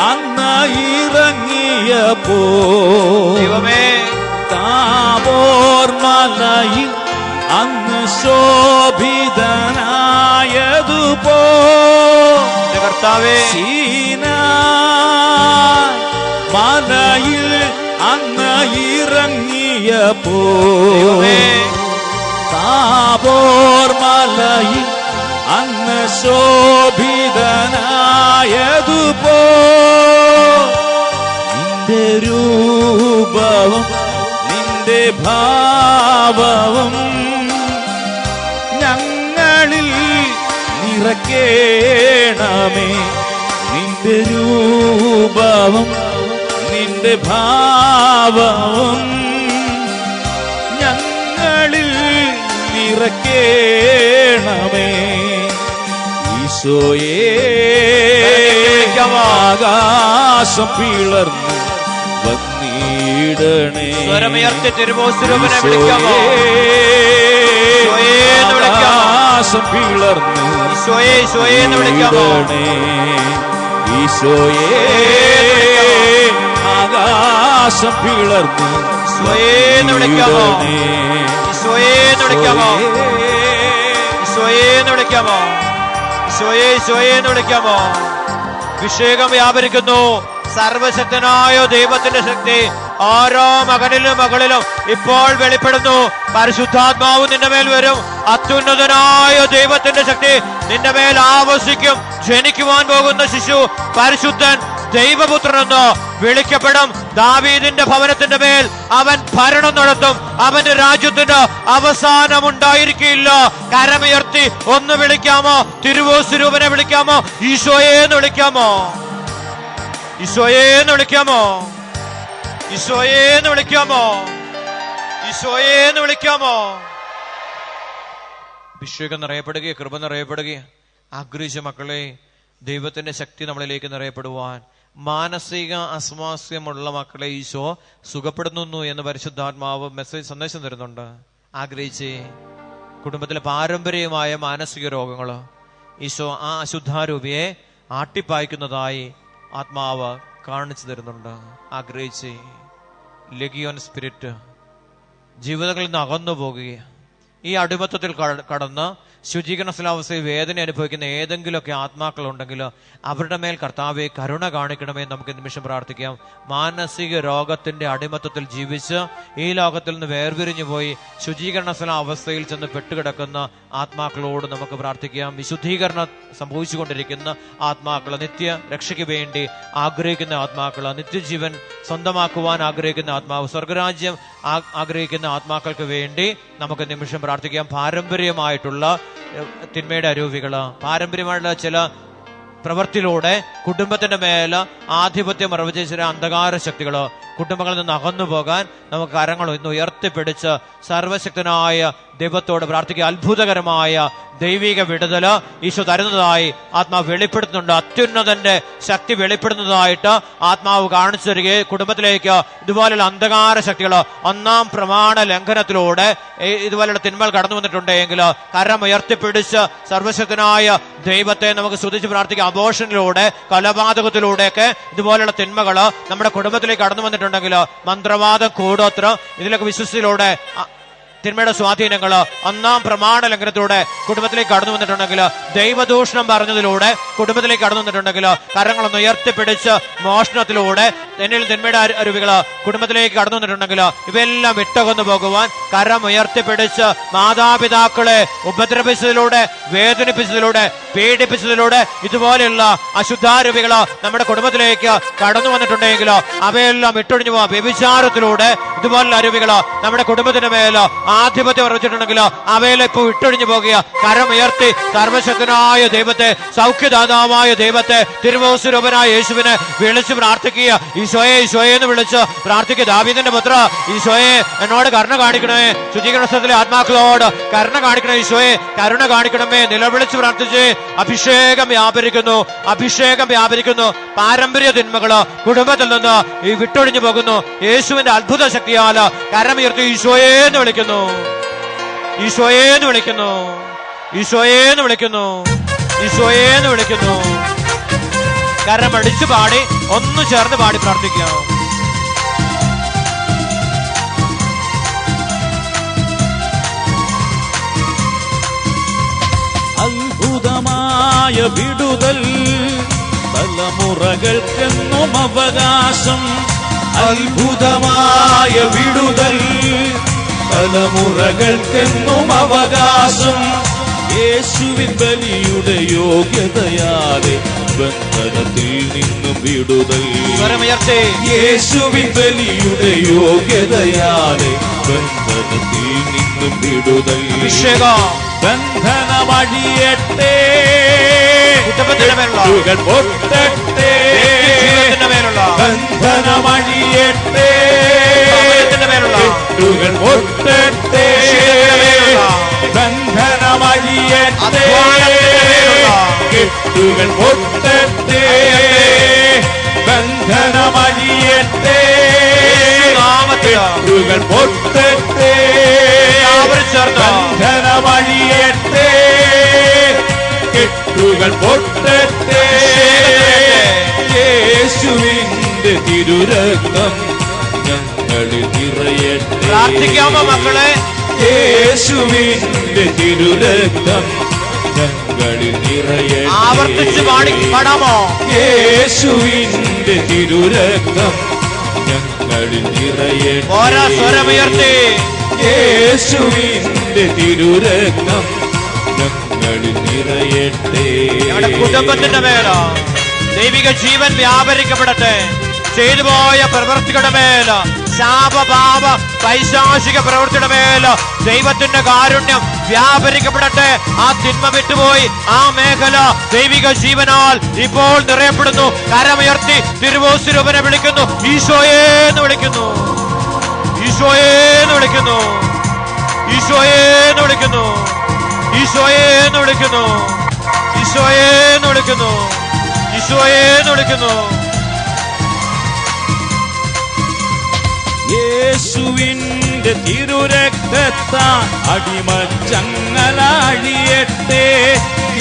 അന്ന് ഇറങ്ങിയപ്പോ താബോർ മലയിൽ അന്ന് ശോഭിതനായതുപോ സീനായ് മലയിൽ അന്ന് ഇറങ്ങിയപ്പോ താബോർ മലയിൽ അന്ന് ശോഭിതനായതുപോ നിന്റെ രൂപവും നിന്റെ ഭാവവും ഞങ്ങളിൽ നിറക്കേണമേ. നിന്റെ രൂപവും നിന്റെ ഭാവവും ഞങ്ങളിൽ നിറക്കേണമേ. ഈശോയേ ആകാശം പിളർന്നു വന്നിടണേ. ആകാശം പിളർന്നു വന്നിടണേ. ഈശോയേ ആകാശം പിളർന്നു വന്നിടണേ. അഭിഷേകം വ്യാപരിക്കുന്നു. സർവശക്തനായ ദൈവത്തിന്റെ ശക്തി ഓരോ മകനിലും മകളിലും ഇപ്പോൾ വെളിപ്പെടുന്നു. പരിശുദ്ധാത്മാവ് നിന്റെ മേൽ വരും. അത്യുന്നതനായ ദൈവത്തിന്റെ ശക്തി നിന്റെ മേൽ ആവസിക്കും. ജനിക്കുവാൻ പോകുന്ന ശിശു പരിശുദ്ധൻ ദൈവപുത്രനെന്ന് വിളിക്കപ്പെടും. ദാവീദിന്റെ ഭവനത്തിന്റെ മേൽ അവൻ ഭരണം നടത്തും. അവന്റെ രാജ്യത്തിന് അവസാനമുണ്ടായിരിക്കില്ല. കരമുയർത്തി ഒന്ന് വിളിക്കാമോ? തിരുവോസ്വരൂപനെ വിളിക്കാമോ? ഈശോയേന്ന് വിളിക്കാമോ? ഈശോയേന്ന് വിളിക്കാമോ? ഈശോയേന്ന് വിളിക്കാമോ? ഈശോയേന്ന് വിളിക്കാമോ? അഭിഷേകം നിറയപ്പെടുകയും കൃപ നിറയപ്പെടുകയും ആഗ്രഹിച്ച മക്കളെ, ദൈവത്തിന്റെ ശക്തി നമ്മളിലേക്ക് നിറയപ്പെടുവാൻ, മാനസിക അസ്വാസ്ഥ്യമുള്ള മക്കളെ ഈശോ സുഖപ്പെടുന്നു എന്ന് പരിശുദ്ധാത്മാവ് സന്ദേശം തരുന്നുണ്ട്. ആഗ്രഹിച്ച് കുടുംബത്തിലെ പാരമ്പര്യമായ മാനസിക രോഗങ്ങൾ ഈശോ ആ അശുദ്ധാരൂപിയെ ആട്ടിപ്പായിക്കുന്നതായി ആത്മാവ് കാണിച്ചു തരുന്നുണ്ട്. ആഗ്രഹിച്ച് ലെഗിയോൻ സ്പിരിറ്റ് ജീവിതങ്ങളിൽ നിന്ന് അകന്നു പോകുകയും ഈ അടിമത്തത്തിൽ കടന്ന് ശുചീകരണ സ്ഥലാവസ്ഥയിൽ വേദന അനുഭവിക്കുന്ന ഏതെങ്കിലുമൊക്കെ ആത്മാക്കളുണ്ടെങ്കിൽ അവരുടെ മേൽ കർത്താവെ കരുണ കാണിക്കണമേ നമുക്ക് നിമിഷം പ്രാർത്ഥിക്കാം. മാനസിക രോഗത്തിന്റെ അടിമത്തത്തിൽ ജീവിച്ച് ഈ ലോകത്തിൽ നിന്ന് വേർപിരിഞ്ഞു പോയി ശുചീകരണ സ്ഥല അവസ്ഥയിൽ ചെന്ന് പെട്ടുകിടക്കുന്ന ആത്മാക്കളോട് നമുക്ക് പ്രാർത്ഥിക്കാം. വിശുദ്ധീകരണം സംഭവിച്ചുകൊണ്ടിരിക്കുന്ന ആത്മാക്കൾ, നിത്യ രക്ഷയ്ക്ക് വേണ്ടി ആഗ്രഹിക്കുന്ന ആത്മാക്കൾ, നിത്യജീവൻ സ്വന്തമാക്കുവാൻ ആഗ്രഹിക്കുന്ന ആത്മാവ്, സ്വർഗരാജ്യം ആഗ്രഹിക്കുന്ന ആത്മാക്കൾക്ക് വേണ്ടി നമുക്ക് നിമിഷം പ്രാർത്ഥിക്കാം. പാരമ്പര്യമായിട്ടുള്ള തിന്മയുടെ അരൂപികള്, പാരമ്പര്യമായിട്ടുള്ള ചില പ്രവൃത്തിയിലൂടെ കുടുംബത്തിന്റെ മേല ആധിപത്യം നിർവചിച്ച ചില അന്ധകാര ശക്തികള് കുടുംബങ്ങളിൽ നിന്ന് അകന്നു പോകാൻ നമുക്ക് കരങ്ങൾ ഇന്ന് ഉയർത്തിപ്പിടിച്ച് സർവശക്തനായ ദൈവത്തോട് പ്രാർത്ഥിക്കുക. അത്ഭുതകരമായ ദൈവിക വിടുതല് ഈശോ തരുന്നതായി ആത്മാവ് വെളിപ്പെടുത്തുന്നുണ്ട്. അത്യുന്നതന്റെ ശക്തി വെളിപ്പെടുന്നതായിട്ട് ആത്മാവ് കാണിച്ചു തരികയും കുടുംബത്തിലേക്ക് ഇതുപോലെയുള്ള അന്ധകാര ശക്തികൾ ഒന്നാം പ്രമാണ ലംഘനത്തിലൂടെ ഇതുപോലെയുള്ള തിന്മകൾ കടന്നു വന്നിട്ടുണ്ടെങ്കിൽ കരം ഉയർത്തിപ്പിടിച്ച് സർവശക്തനായ ദൈവത്തെ നമുക്ക് സ്തുതിച്ച് പ്രാർത്ഥിക്കാം. അബോഷനിലൂടെ, കൊലപാതകത്തിലൂടെയൊക്കെ ഇതുപോലെയുള്ള തിന്മകൾ നമ്മുടെ കുടുംബത്തിലേക്ക് കടന്നു വന്നിട്ടുണ്ടെങ്കിൽ, മന്ത്രവാദം, കൂടോത്രം, ഇതിലൊക്കെ വിശ്വസിച്ചിലൂടെ തിന്മയുടെ സ്വാധീനങ്ങൾ ഒന്നാം പ്രമാണ ലംഘനത്തിലൂടെ കുടുംബത്തിലേക്ക് കടന്നു വന്നിട്ടുണ്ടെങ്കിൽ, ദൈവദൂഷണം പറഞ്ഞതിലൂടെ കുടുംബത്തിലേക്ക് കടന്നു വന്നിട്ടുണ്ടെങ്കിൽ, കരങ്ങളൊന്ന് ഉയർത്തിപ്പിടിച്ച് മോഷണത്തിലൂടെ എന്നിൽ തിന്മയുടെ അരുവികൾ കുടുംബത്തിലേക്ക് കടന്നു വന്നിട്ടുണ്ടെങ്കിൽ ഇവയെല്ലാം വിട്ടകന്നു പോകുവാൻ കരം ഉയർത്തിപ്പിടിച്ച് മാതാപിതാക്കളെ ഉപദ്രവിച്ചതിലൂടെ, വേദനിപ്പിച്ചതിലൂടെ, പീഡിപ്പിച്ചതിലൂടെ ഇതുപോലെയുള്ള അശുദ്ധാരൂപികൾ നമ്മുടെ കുടുംബത്തിലേക്ക് കടന്നു വന്നിട്ടുണ്ടെങ്കിൽ അവയെല്ലാം വിട്ടൊഴിഞ്ഞു പോവാം. വ്യഭിചാരത്തിലൂടെ ഇതുപോലുള്ള അരുവികൾ നമ്മുടെ കുടുംബത്തിന് മേൽ ആധിപത്യം ഉറച്ചിട്ടുണ്ടെങ്കിൽ അവയിലെ ഇപ്പോൾ വിട്ടൊഴിഞ്ഞു പോകുക. കരമുയർത്തി സർവശക്തനായ ദൈവത്തെ, സൗഖ്യദാതാവായ ദൈവത്തെ, തിരുവോസ്വരൂപനായ യേശുവിനെ വിളിച്ച് പ്രാർത്ഥിക്കുക. ഈശോയെ, ഈശോയെ എന്ന് വിളിച്ച് പ്രാർത്ഥിക്കുക. ദാവീദിന്റെ പുത്ര, ഈശോയെ എന്നോട് കരുണ കാണിക്കണമേ. ശുദ്ധീകരണ സ്ഥലത്തിലെ ആത്മാക്കളോട് കരുണ കാണിക്കണമേ. ഈശോയെ കരുണ കാണിക്കണമേ. നിലവിളിച്ച് പ്രാർത്ഥിച്ച് അഭിഷേകം വ്യാപരിക്കുന്നു, അഭിഷേകം വ്യാപരിക്കുന്നു. പാരമ്പര്യ തിന്മകള് കുടുംബത്തിൽ നിന്ന് ഈ വിട്ടൊഴിഞ്ഞു പോകുന്നു. യേശുവിന്റെ അത്ഭുത ശക്തിയാൽ കരമുയർത്തി ഈശോയെ എന്ന് വിളിക്കുന്നു, ഈശോയെ എന്ന് വിളിക്കുന്നു, ഈശോയെ എന്ന് വിളിക്കുന്നു, ഈശോയെ എന്ന് വിളിക്കുന്നു. കരമടിച്ചു പാടി ഒന്ന് ചേർന്ന് പാടി പ്രാർത്ഥിക്കാം. അത്ഭുതമായ വിടുതൽ തലമുറകൾക്കെന്നും അവകാശം. അത്ഭുതമായ വിടുതൽ തലമുറകൾക്കെന്നും അവകാശം. യേശുവിൻ ബലിയുടെ യോഗ്യതയാലെ ബന്ധനത്തിൽ നിന്നും വിടുതൽ. യേശുവിൻ ബലിയുടെ യോഗ്യതയാലെ ബന്ധനത്തിൽ നിന്നും വിടുതൽ. ബന്ധനമഴിയട്ടെ, കെട്ടുകൾ പൊട്ടട്ടെ. ബന്ധനമഴിയട്ടെ, കെട്ടുകൾ പൊട്ടട്ടെ. ബന്ധനമഴിയട്ടെ, കെട്ടുകൾ പൊട്ടട്ടെ. ബന്ധനമഴിയട്ടെ, കെട്ടുകൾ പൊട്ടട്ടെ. ബന്ധനമഴിയട്ടെ, കെട്ടുകൾ പൊട്ടട്ടെ. യേശുവിന്റെ തിരുരക്തം ഞങ്ങളിൽ നിറയട്ടെ. പ്രാർത്ഥിക്കാമോ മക്കളെ? യേശുവിന്റെ തിരുരക്തം ഞങ്ങളിൽ നിറയട്ടെ. ആവർത്തിച്ച് പാടാമോ? യേശുവിന്റെ തിരുരക്തം ഞങ്ങളിൽ നിറയട്ടെ. ഓരോ സ്വരമുയർത്തി യേശുവിന്റെ തിരുരക്തം ഞങ്ങളിൽ നിറയട്ടെ. ഞങ്ങളുടെ കുടുംബത്തിന്റെ മേലോ ദൈവിക ജീവൻ വ്യാപരിക്കപ്പെടട്ടെ. ചെയ്തുപോയ പ്രവൃത്തികളുടെ മേൽ, ശാപപാപ പൈശാചിക പ്രവൃത്തിയുടെ മേൽ ദൈവത്തിന്റെ കാരുണ്യം വ്യാപരിക്കപ്പെടട്ടെ. ആ തിന്മ വിട്ടുപോയി ആ മേഖല ദൈവിക ജീവനാൽ ഇപ്പോൾ നിറയപ്പെടുന്നു. കരമുയർത്തി തിരുവോസ്വരൂപനെ വിളിക്കുന്നു, ഈശോയെ എന്ന് വിളിക്കുന്നു, ഈശോയെ എന്ന് വിളിക്കുന്നു, ഈശോയെ എന്ന് വിളിക്കുന്നു, ഈശോയെ എന്ന് വിളിക്കുന്നു, ഈശോയെ എന്ന് വിളിക്കുന്നു, ഈശോയെ എന്ന് വിളിക്കുന്നു. യേശുവിന്റെ തിരുരക്തത്താൽ അടിമച്ചങ്ങല അഴിയട്ടെ.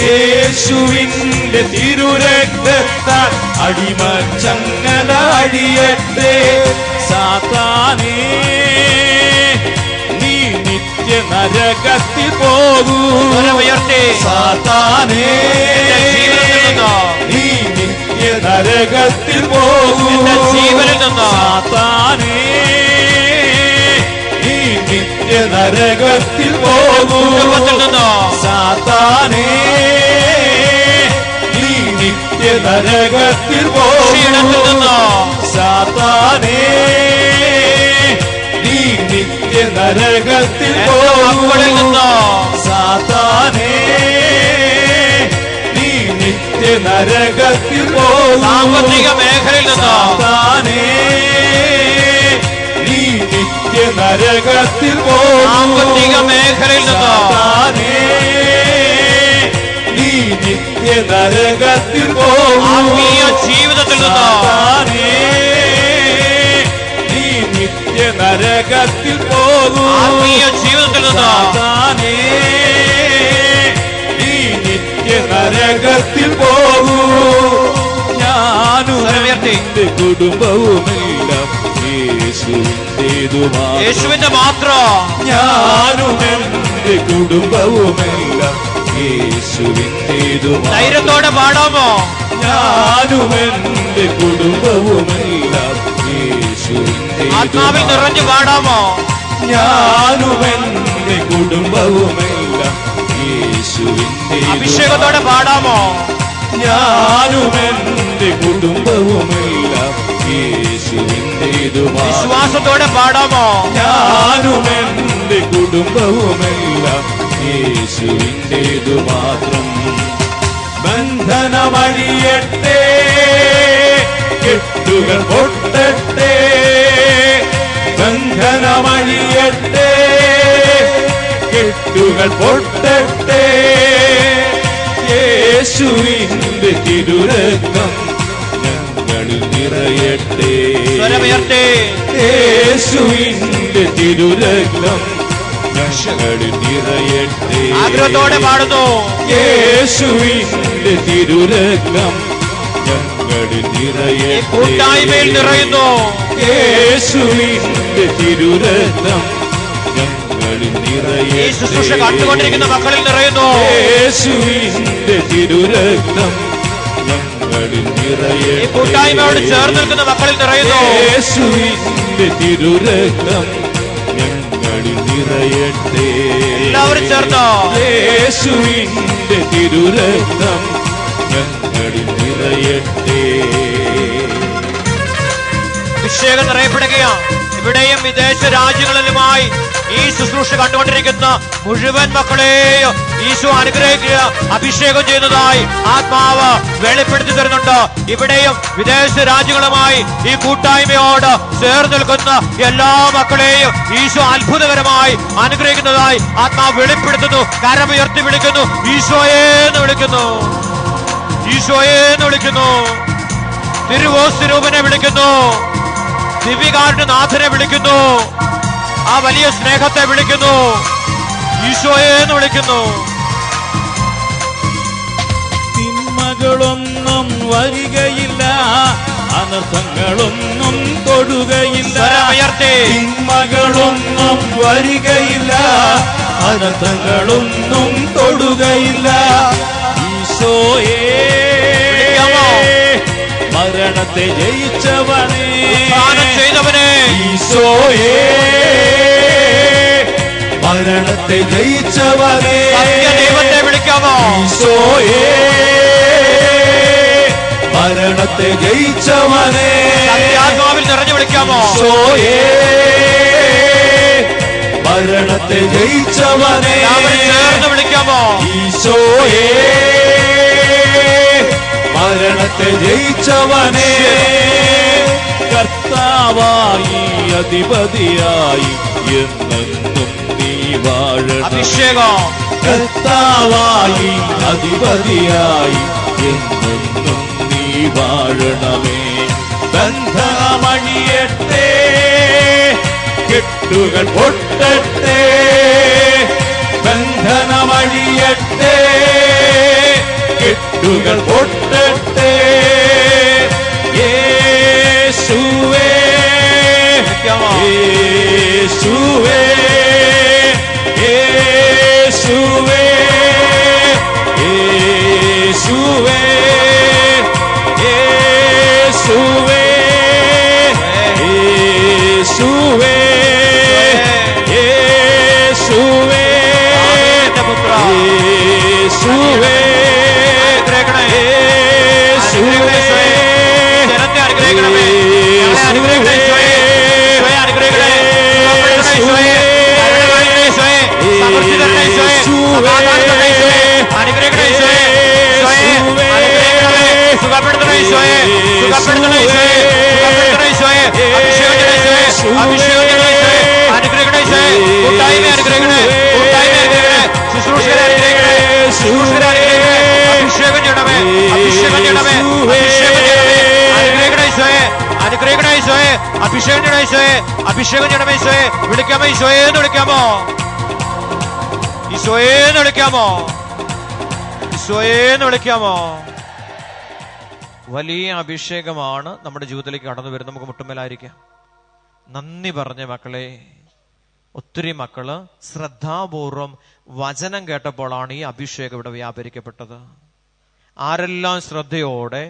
യേശുവിന്റെ തിരുരക്തത്താൽ അടിമച്ചങ്ങല അഴിയട്ടെ. സാത്താനേ, നീ നിത്യ നരകത്തിൽ പോകൂ. സാത്താനേ, നീ നിത്യ നരകത്തിൽ പോകൂ. സാത്താനേ, നീ നിത്യ നരകത്തിൽ പോകൂ. സാത്താനേ, നീ നിത്യ നരകത്തിൽ പോകൂ. സാത്താനേ, നീ നിത്യ നരകത്തിൽ പോകൂ. സാത്താനേ, നീ നിത്യ നരകത്തിൽ പോകൂ. സാമ്പത്തിക മേഖലയിൽ സാത്താനേ, നിത്യ നരകത്തിൽ പോകും. സാമ്പത്തിക മേഖലയിൽ നിന്ന് സാത്താനേ, നീ നിത്യ നരകത്തിൽ പോകും. ആത്മീയ ജീവിതത്തിൽ നിന്ന് സാത്താനേ, നീ നിത്യ നരകത്തിൽ പോകും. ആത്മീയ ജീവിതത്തിൽ നിന്ന് സാത്താനേ, നീ നിത്യ നരകത്തിൽ പോകും. ഞാനും സ്വരമുയർത്തി. എന്റെ കുടുംബവുമെല്ലാം യേശുവിന്റേതുമാണ്. യേശുവിന്റെ മാത്രം. ഞാനും എന്റെ കുടുംബവുമെല്ലാം യേശുവിന്റേതുമാണ്. ധൈര്യത്തോടെ പാടാമോ? ഞാനും എന്റെ കുടുംബവുമെല്ലാം യേശുവിന്റേതുമാണ്. ആത്മാവിൽ നിറഞ്ഞു പാടാമോ? ഞാനും എന്റെ കുടുംബവുമെല്ലാം യേശുവിന്റേതുമാണ്. അഭിഷേകത്തോടെ പാടാമോ? ഞാനും എന്റെ കുടുംബവുമെല്ലാം യേശുവിന്റേതുമാണ്. വിശ്വാസത്തോടെ പാടാമോ? ഞാനും എന്റെ കുടുംബവുമെല്ലാം യേശുവിന്റേതു മാത്രം. ബന്ധനമഴിയട്ടെ, കെട്ടുകൾ പൊട്ടട്ടെ. ബന്ധനമഴിയട്ടെ, കെട്ടുകൾ പൊട്ടട്ടെ. യേശുവിന്റെ തിരുരക്തം ഞങ്ങളിൽ നിറയട്ടെ. സ്വരമുയർത്തി. യേശുവിന്റെ തിരുരക്തം ഞങ്ങളിൽ നിറയട്ടെ. ആഗ്രഹത്തോടെ പാടുന്നു. യേശുവിന്റെ തിരുരക്തം ഞങ്ങളിൽ നിറയട്ടെ. കൂട്ടായ്മയിൽ നിറയുന്നു. യേശുവിന്റെ തിരുരക്തം ഞങ്ങളിൽ നിറയട്ടെ. ഈ ശുശ്രൂഷ കണ്ടുകൊണ്ടിരിക്കുന്ന മക്കളിൽ നിറയുന്നു. യേശുവിന്റെ തിരുരക്തം ഞങ്ങളിൽ നിറയട്ടെ. കൂട്ടായ്മയോട് ചേർന്ന് നിൽക്കുന്ന മക്കളിൽ നിറയുന്നു. യേശുവിന്റെ തിരുരക്തം ഞങ്ങളിൽ നിറയട്ടെ. എല്ലാവരും ചേർന്ന് യേശുവിന്റെ തിരുരക്തം ഞങ്ങളിൽ നിറയട്ടെ. അഭിഷേകം നിറയപ്പെടുകയാണ്. ഇവിടെയും വിദേശ രാജ്യങ്ങളിലുമായി ഈ ശുശ്രൂഷ കണ്ടുകൊണ്ടിരിക്കുന്ന മുഴുവൻ മക്കളെയും ഈശോ അനുഗ്രഹിക്കുക, അഭിഷേകം ചെയ്യുന്നതായി ആത്മാവ് വെളിപ്പെടുത്തി തരുന്നുണ്ട്. ഇവിടെയും വിദേശ രാജ്യങ്ങളുമായി ഈ കൂട്ടായ്മയോട് ചേർന്ന് നിൽക്കുന്ന എല്ലാ മക്കളെയും ഈശോ അത്ഭുതകരമായി അനുഗ്രഹിക്കുന്നതായി ആത്മാവ് വെളിപ്പെടുത്തുന്നു. കരമുയർത്തി വിളിക്കുന്നു, ഈശോയെ എന്ന് വിളിക്കുന്നു, ഈശോയെ എന്ന് വിളിക്കുന്നു. തിരുവോസ്വരൂപനെ വിളിക്കുന്നു, ദിവ്യകാരുണ്യ നാഥനെ വിളിക്കുന്നു, ആ വലിയ സ്നേഹത്തെ വിളിക്കുന്നു, ഈശോയെ എന്ന് വിളിക്കുന്നു. തിന്മകളൊന്നും വരികയില്ല, അനർത്ഥങ്ങളൊന്നും തൊടുകയില്ല. തിന്മകളൊന്നും വരികയില്ല, അനർത്ഥങ്ങളൊന്നും തൊടുകയില്ല. ഈശോയെ മരണത്തെ ജയിച്ചവനെ, ചെയ്തവനെ, ഈശോയെ മരണത്തെ ജയിച്ചവനെ, ദൈവത്തെ വിളിക്കാമോ? ഈശോയെ മരണത്തെ ജയിച്ചവനെ, ആത്മാവിൽ നിറഞ്ഞു വിളിക്കാമോ? ഈശോയെ മരണത്തെ ജയിച്ചവനെ, ചേർന്ന് വിളിക്കാമോ? ഈശോയെ മരണത്തെ ജയിച്ചവനെ. കർത്താവായി അധിപതിയായി എന്നെന്നും നീ വാഴണം. അഭിഷേകം. കർത്താവായി അധിപതിയായി എന്നെന്നും നീ വാഴണമേ. ബന്ധമണിയട്ടെ, കെട്ടുകൾ പൊട്ടട്ടെ. ബന്ധനമണിയട്ടെ, കെട്ടുകൾ പൊട്ടട്ടെ. യേശുവേ യേശുവേ യേശുവേ യേശുവേ യേശുവേ യേശുവേ യേശുവേ യേശുവേ കൂട്ടായ്മ അനുഗ്രഹിക്കണേ, കൂട്ടായ്മ അനുഗ്രഹിക്കണേ, ശുശ്രൂഷകരെ അനുഗ്രഹിക്കണേ, ശുശ്രൂഷകരെ അനുഗ്രഹിക്കണേ, അഭിഷേകം ചെയ്യണമേ, അഭിഷേകം ചെയ്യണമേ, അഭിഷേകം ചെയ്യണമേ, അനുഗ്രഹിക്കണേ ഈശോയെ, അനുഗ്രഹിക്കണേ ഈശോയെ, അഭിഷേകം ചെയ്യണേ ഈശോയെ, അഭിഷേകം ചെയ്യണമേ ഈശോയെ. വിളിക്കാമോ ഈശോയെ എന്ന് വിളിക്കാമോ, ഈശോയെ എന്ന് വിളിക്കാമോ, ഈശോയെ എന്ന് വിളിക്കാമോ. വലിയ അഭിഷേകമാണ് നമ്മുടെ ജീവിതത്തിലേക്ക് കടന്നു വരുന്നത്. നമുക്ക് മുട്ടുമേലായിരിക്കാം. നന്ദി പറഞ്ഞ മക്കളെ, ഒത്തിരി മക്കള് ശ്രദ്ധാപൂർവം വചനം കേട്ടപ്പോഴാണ് ഈ അഭിഷേകം ഇവിടെ വ്യാപരിക്കപ്പെട്ടത്. ആരെല്ലാം ശ്രദ്ധയോടെ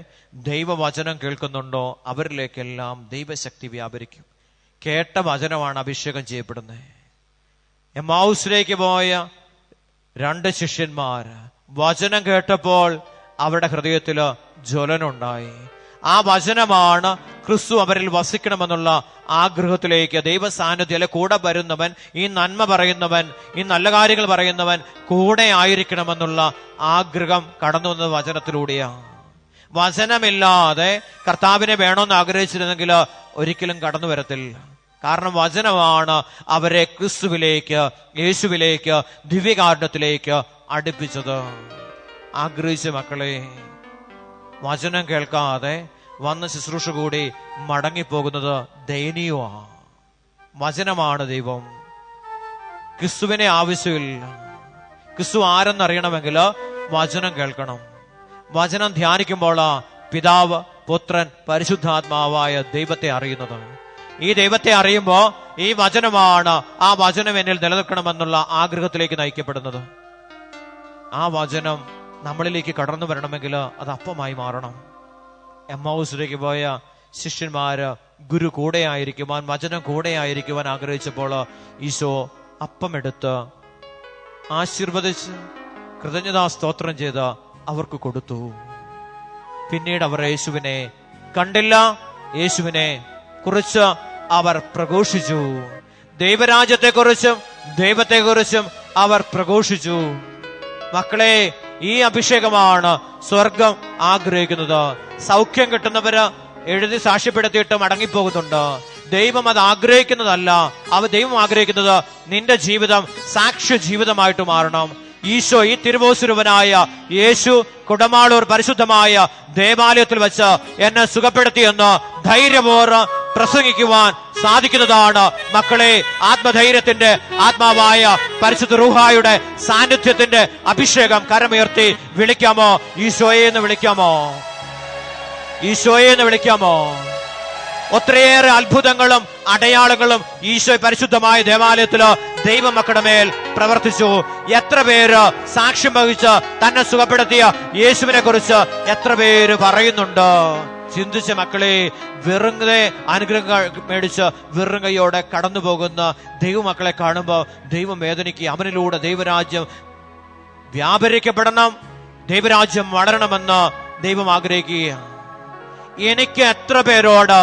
ദൈവവചനം കേൾക്കുന്നുണ്ടോ അവരിലേക്കെല്ലാം ദൈവശക്തി വ്യാപരിക്കും. കേട്ട വചനമാണ് അഭിഷേകം ചെയ്യപ്പെടുന്നത്. എമ്മൗസിലേക്ക് പോയ 2 ശിഷ്യന്മാർ വചനം കേട്ടപ്പോൾ അവരുടെ ഹൃദയത്തില് ജ്വലനുണ്ടായി. ആ വചനമാണ് ക്രിസ്തു അവരിൽ വസിക്കണമെന്നുള്ള ആഗ്രഹത്തിലേക്ക് ദൈവ സാന്നിധ്യം കൂടെ വരുന്നവൻ, ഈ നന്മ പറയുന്നവൻ, ഈ നല്ല കാര്യങ്ങൾ പറയുന്നവൻ കൂടെ ആയിരിക്കണമെന്നുള്ള ആഗ്രഹം കടന്നു വന്നത് വചനത്തിലൂടെയാണ്. വചനമില്ലാതെ കർത്താവിനെ വേണമെന്ന് ആഗ്രഹിച്ചിരുന്നെങ്കിൽ ഒരിക്കലും കടന്നു വരത്തില്ല. കാരണം വചനമാണ് അവരെ ക്രിസ്തുവിലേക്ക്, യേശുവിലേക്ക്, ദിവ്യകാരുണ്യത്തിലേക്ക് അടുപ്പിച്ചത്. ആഗ്രഹിച്ച മക്കളെ, വചനം കേൾക്കാതെ വന്ന ശുശ്രൂഷ കൂടി മടങ്ങിപ്പോകുന്നത് ദയനീയമാണ്. വചനമാണ് ദൈവം. ക്രിസ്തുവിനെ ആവശ്യമില്ല. ക്രിസ്തു ആരെന്നറിയണമെങ്കിൽ വചനം കേൾക്കണം. വചനം ധ്യാനിക്കുമ്പോൾ പിതാവ്, പുത്രൻ, പരിശുദ്ധാത്മാവായ ദൈവത്തെ അറിയുന്നത്. ഈ ദൈവത്തെ അറിയുമ്പോ ഈ വചനമാണ്, ആ വചനം എന്നിൽ നിലനിൽക്കണമെന്നുള്ള ആഗ്രഹത്തിലേക്ക് നയിക്കപ്പെടുന്നത്. ആ വചനം നമ്മളിലേക്ക് കടന്നു വരണമെങ്കിൽ അത് അപ്പമായി മാറണം. എമ്മൗസിലേക്ക് പോയ ശിഷ്യന്മാര് ഗുരു കൂടെ ആയിരിക്കുവാൻ, വചനം കൂടെ ആയിരിക്കുവാൻ ആഗ്രഹിച്ചപ്പോൾ ഈശോ അപ്പമെടുത്ത് ആശീർവദിച്ച് കൃതജ്ഞതാ സ്തോത്രം ചെയ്ത് അവർക്ക് കൊടുത്തു. പിന്നീട് അവർ യേശുവിനെ കണ്ടില്ല, യേശുവിനെ കുറിച്ച് അവർ പ്രഘോഷിച്ചു. ദൈവരാജ്യത്തെക്കുറിച്ചും ദൈവത്തെക്കുറിച്ചും അവർ പ്രഘോഷിച്ചു. മക്കളെ, ഈ അഭിഷേകമാണ് സ്വർഗം ആഗ്രഹിക്കുന്നത്. സൗഖ്യം കിട്ടുന്നവര് എഴുതി സാക്ഷ്യപ്പെടുത്തിയിട്ട് മടങ്ങിപ്പോകുന്നുണ്ട്. ദൈവം അത് ആഗ്രഹിക്കുന്നതല്ല. ദൈവം ആഗ്രഹിക്കുന്നത് നിന്റെ ജീവിതം സാക്ഷ്യ ജീവിതമായിട്ട് മാറണം. ഈശോ, ഈ തിരുവോസുരവനായ യേശു കുടമാളൂർ പരിശുദ്ധമായ ദേവാലയത്തിൽ വെച്ച് എന്നെ സുഖപ്പെടുത്തിയെന്ന് ധൈര്യപൂർവ്വം പ്രസംഗിക്കുവാൻ സാധിക്കുന്നതാണ്. മക്കളെ, ആത്മധൈര്യത്തിന്റെ, ആത്മാവായ പരിശുദ്ധ റൂഹായുടെ സാന്നിധ്യത്തിന്റെ അഭിഷേകം കരമുയർത്തി വിളിക്കാമോ? ഈശോയെ എന്ന് വിളിക്കാമോ? ഈശോയെ എന്ന് വിളിക്കാമോ? ഒത്തിരിയേറെ അത്ഭുതങ്ങളും അടയാളങ്ങളും ഈശോ പരിശുദ്ധമായ ദേവാലയത്തില് ദൈവമക്കളുടെ മേൽ പ്രവർത്തിച്ചു. എത്ര പേര് സാക്ഷ്യം വഹിച്ച് തന്നെ സുഖപ്പെടുത്തിയ യേശുവിനെ കുറിച്ച് എത്ര പേര് പറയുന്നുണ്ട്? ചിന്തിച്ച മക്കളെ, വെറുതെ അനുഗ്രഹങ്ങൾ മേടിച്ച് വെറും കൈയോടെ കടന്നു പോകുന്ന ദൈവമക്കളെ കാണുമ്പോൾ ദൈവം വേദനിക്കുക. അവനിലൂടെ ദൈവരാജ്യം വ്യാപരിക്കപ്പെടണം, ദൈവരാജ്യം വളരണമെന്ന് ദൈവം ആഗ്രഹിക്കുക. എനിക്ക് എത്ര പേരോട്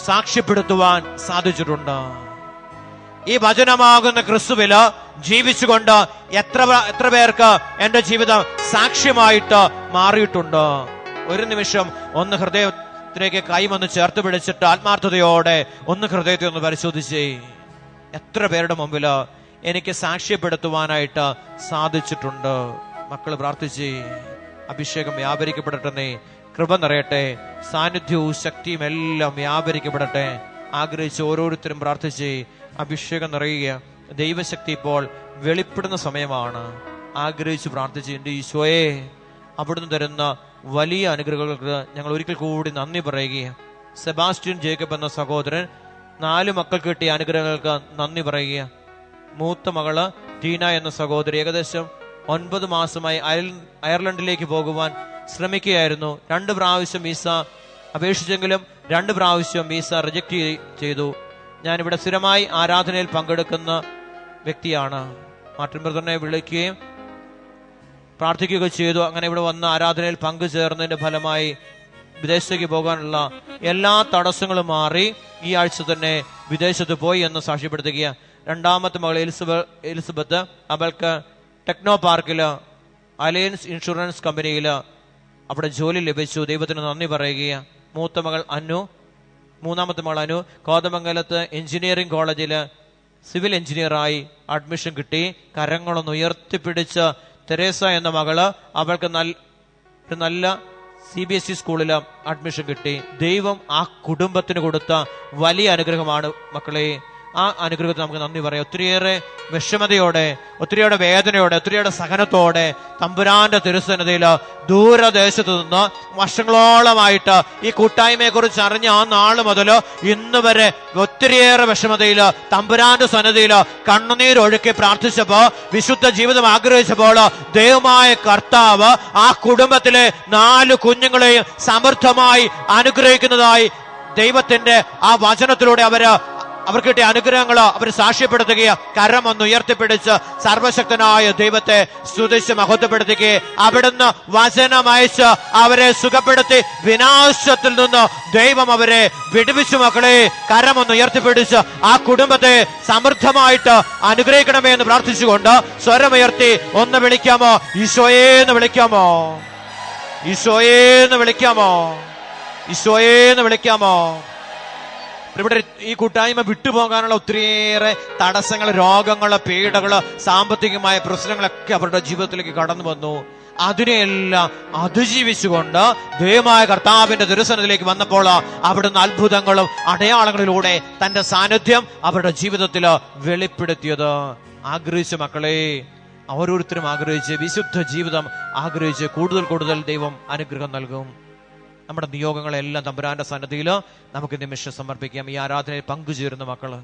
സാക്ഷ്യപ്പെടുത്തുവാൻ സാധിച്ചിട്ടുണ്ട്? ഈ വചനമാകുന്ന ക്രിസ്തുവില് ജീവിച്ചുകൊണ്ട് എത്ര പേർക്ക് എന്റെ ജീവിതം സാക്ഷ്യമായിട്ട് മാറിയിട്ടുണ്ട്? ഒരു നിമിഷം ഒന്ന് ഹൃദയത്തിലേക്ക് കൈമൊന്ന് ചേർത്ത് പിടിച്ചിട്ട് ആത്മാർത്ഥതയോടെ ഒന്ന് ഹൃദയത്തെ ഒന്ന് പരിശോധിച്ചേ. എത്ര പേരുടെ മുമ്പില് എനിക്ക് സാക്ഷ്യപ്പെടുത്തുവാനായിട്ട് സാധിച്ചിട്ടുണ്ട്? മക്കൾ പ്രാർത്ഥിച്ചേ. അഭിഷേകം വ്യാപരിക്കപ്പെടട്ടെ, കൃപ നിറയട്ടെ, സാന്നിധ്യവും ശക്തിയും എല്ലാം വ്യാപരിക്കപ്പെടട്ടെ. ആഗ്രഹിച്ച് ഓരോരുത്തരും പ്രാർത്ഥിച്ച് അഭിഷേകം നിറയുക. ദൈവശക്തി ഇപ്പോൾ വെളിപ്പെടുന്ന സമയമാണ്. ആഗ്രഹിച്ച് പ്രാർത്ഥിച്ച്, എൻ്റെ ഈശോയെ, അവിടുന്ന് തരുന്ന വലിയ അനുഗ്രഹങ്ങൾക്ക് ഞങ്ങൾ ഒരിക്കൽ കൂടി നന്ദി പറയുക. സെബാസ്റ്റ്യൻ ജേക്കബ് എന്ന സഹോദരൻ 4 മക്കൾക്ക് കിട്ടിയ അനുഗ്രഹങ്ങൾക്ക് നന്ദി പറയുക. മൂത്ത മകള് ടീന എന്ന സഹോദരി ഏകദേശം 9 മാസമായി അയർലൻഡിലേക്ക് പോകുവാൻ ശ്രമിക്കുകയായിരുന്നു. 2 പ്രാവശ്യം വിസ അപേക്ഷിച്ചെങ്കിലും 2 പ്രാവശ്യം വിസ റിജക്ട് ചെയ്തു. ഞാനിവിടെ സ്ഥിരമായി ആരാധനയിൽ പങ്കെടുക്കുന്ന വ്യക്തിയാണ്. മാർട്ടിൻ ബ്രദറിനെ വിളിക്കുകയും പ്രാർത്ഥിക്കുകയും ചെയ്തു. അങ്ങനെ ഇവിടെ വന്ന് ആരാധനയിൽ പങ്കുചേർന്നതിന്റെ ഫലമായി വിദേശത്തേക്ക് പോകാനുള്ള എല്ലാ തടസ്സങ്ങളും മാറി ഈ ആഴ്ച തന്നെ വിദേശത്ത് പോയി എന്ന് സാക്ഷ്യപ്പെടുത്തുക. 2ാമത്തെ മകൾ എലിസബത്ത്, അവൾക്ക് ടെക്നോ പാർക്കില് അലയൻസ് ഇൻഷുറൻസ് കമ്പനിയിൽ അവിടെ ജോലി ലഭിച്ചു. ദൈവത്തിന് നന്ദി പറയുക. മൂത്ത മകൾ അനു, 3ാമത്തെ മകൾ അനു കോതമംഗലത്ത് എഞ്ചിനീയറിംഗ് കോളേജിൽ സിവിൽ എഞ്ചിനീയറായി അഡ്മിഷൻ കിട്ടി. കരങ്ങളൊന്ന് ഉയർത്തിപ്പിടിച്ച് തെരേസ എന്ന മകള്, അവൾക്ക് നല്ല CBSE സ്കൂളിൽ അഡ്മിഷൻ കിട്ടി. ദൈവം ആ കുടുംബത്തിന് കൊടുത്ത വലിയ അനുഗ്രഹമാണ് മക്കളെ. ആ അനുഗ്രഹത്തിന് നമുക്ക് നന്ദി പറയാം. ഒത്തിരിയേറെ വിഷമതയോടെ, ഒത്തിരിയേറെ വേദനയോടെ, ഒത്തിരിയേറെ സഹനത്തോടെ തമ്പുരാന്റെ തിരുസന്നിധിയില് ദൂരദേശത്ത് നിന്ന് വർഷങ്ങളോളമായിട്ട് ഈ കൂട്ടായ്മയെ കുറിച്ച് അറിഞ്ഞ ആ നാള് മുതൽ ഇന്ന് വരെ ഒത്തിരിയേറെ വിഷമതയില് തമ്പുരാന്റെ സന്നിധിയില് കണ്ണുനീരൊഴുക്കി പ്രാർത്ഥിച്ചപ്പോ, വിശുദ്ധ ജീവിതം ആഗ്രഹിച്ചപ്പോൾ ദൈവമായ കർത്താവ് ആ കുടുംബത്തിലെ 4 കുഞ്ഞുങ്ങളെയും സമൃദ്ധമായി അനുഗ്രഹിക്കുന്നതായി ദൈവത്തിന്റെ ആ വചനത്തിലൂടെ അവർക്ക് കിട്ടിയ അനുഗ്രഹങ്ങൾ അവർ സാക്ഷ്യപ്പെടുത്തുകയും കരമൊന്ന് ഉയർത്തിപ്പിടിച്ച് സർവശക്തനായ ദൈവത്തെ സ്തുതിച്ച് മഹത്വപ്പെടുത്തുകയും അവിടുന്ന് വചനമയച്ച് അവരെ സുഖപ്പെടുത്തി വിനാശത്തിൽ നിന്ന് ദൈവം അവരെ വിടുവിച്ചു. മക്കളെ, കരമൊന്ന് ഉയർത്തിപ്പിടിച്ച് ആ കുടുംബത്തെ സമൃദ്ധമായിട്ട് അനുഗ്രഹിക്കണമേ എന്ന് പ്രാർത്ഥിച്ചുകൊണ്ട് സ്വരമുയർത്തി ഒന്ന് വിളിക്കാമോ? ഈശോയേന്ന് വിളിക്കാമോ? ഈശോയേന്ന് വിളിക്കാമോ? ഈശോയേന്ന് വിളിക്കാമോ? ഇവിടെ ഈ കൂട്ടായ്മ വിട്ടുപോകാനുള്ള ഒത്തിരിയേറെ തടസ്സങ്ങൾ, രോഗങ്ങൾ, പീഡകൾ, സാമ്പത്തികമായ പ്രശ്നങ്ങളൊക്കെ അവരുടെ ജീവിതത്തിലേക്ക് കടന്നു വന്നു. അതിനെയെല്ലാം അതിജീവിച്ചുകൊണ്ട് ദൈവമായ കർത്താവിന്റെ തിരുസന്നിധിയിലേക്ക് വന്നപ്പോൾ അവിടുന്ന് അത്ഭുതങ്ങളും അടയാളങ്ങളിലൂടെ തന്റെ സാന്നിധ്യം അവരുടെ ജീവിതത്തിൽ വെളിപ്പെടുത്തിയത്. ആഗ്രഹിച്ച മക്കളെ, ഓരോരുത്തരും ആഗ്രഹിച്ച് വിശുദ്ധ ജീവിതം ആഗ്രഹിച്ച് കൂടുതൽ ദൈവം അനുഗ്രഹം നൽകും. നമ്മുടെ നിയോഗങ്ങളെല്ലാം തമ്പുരാന്റെ സന്നിധിയിൽ നമുക്ക് നിമിഷം സമർപ്പിക്കാം. ഈ ആരാധനയിൽ പങ്കുചേരുന്ന മക്കള്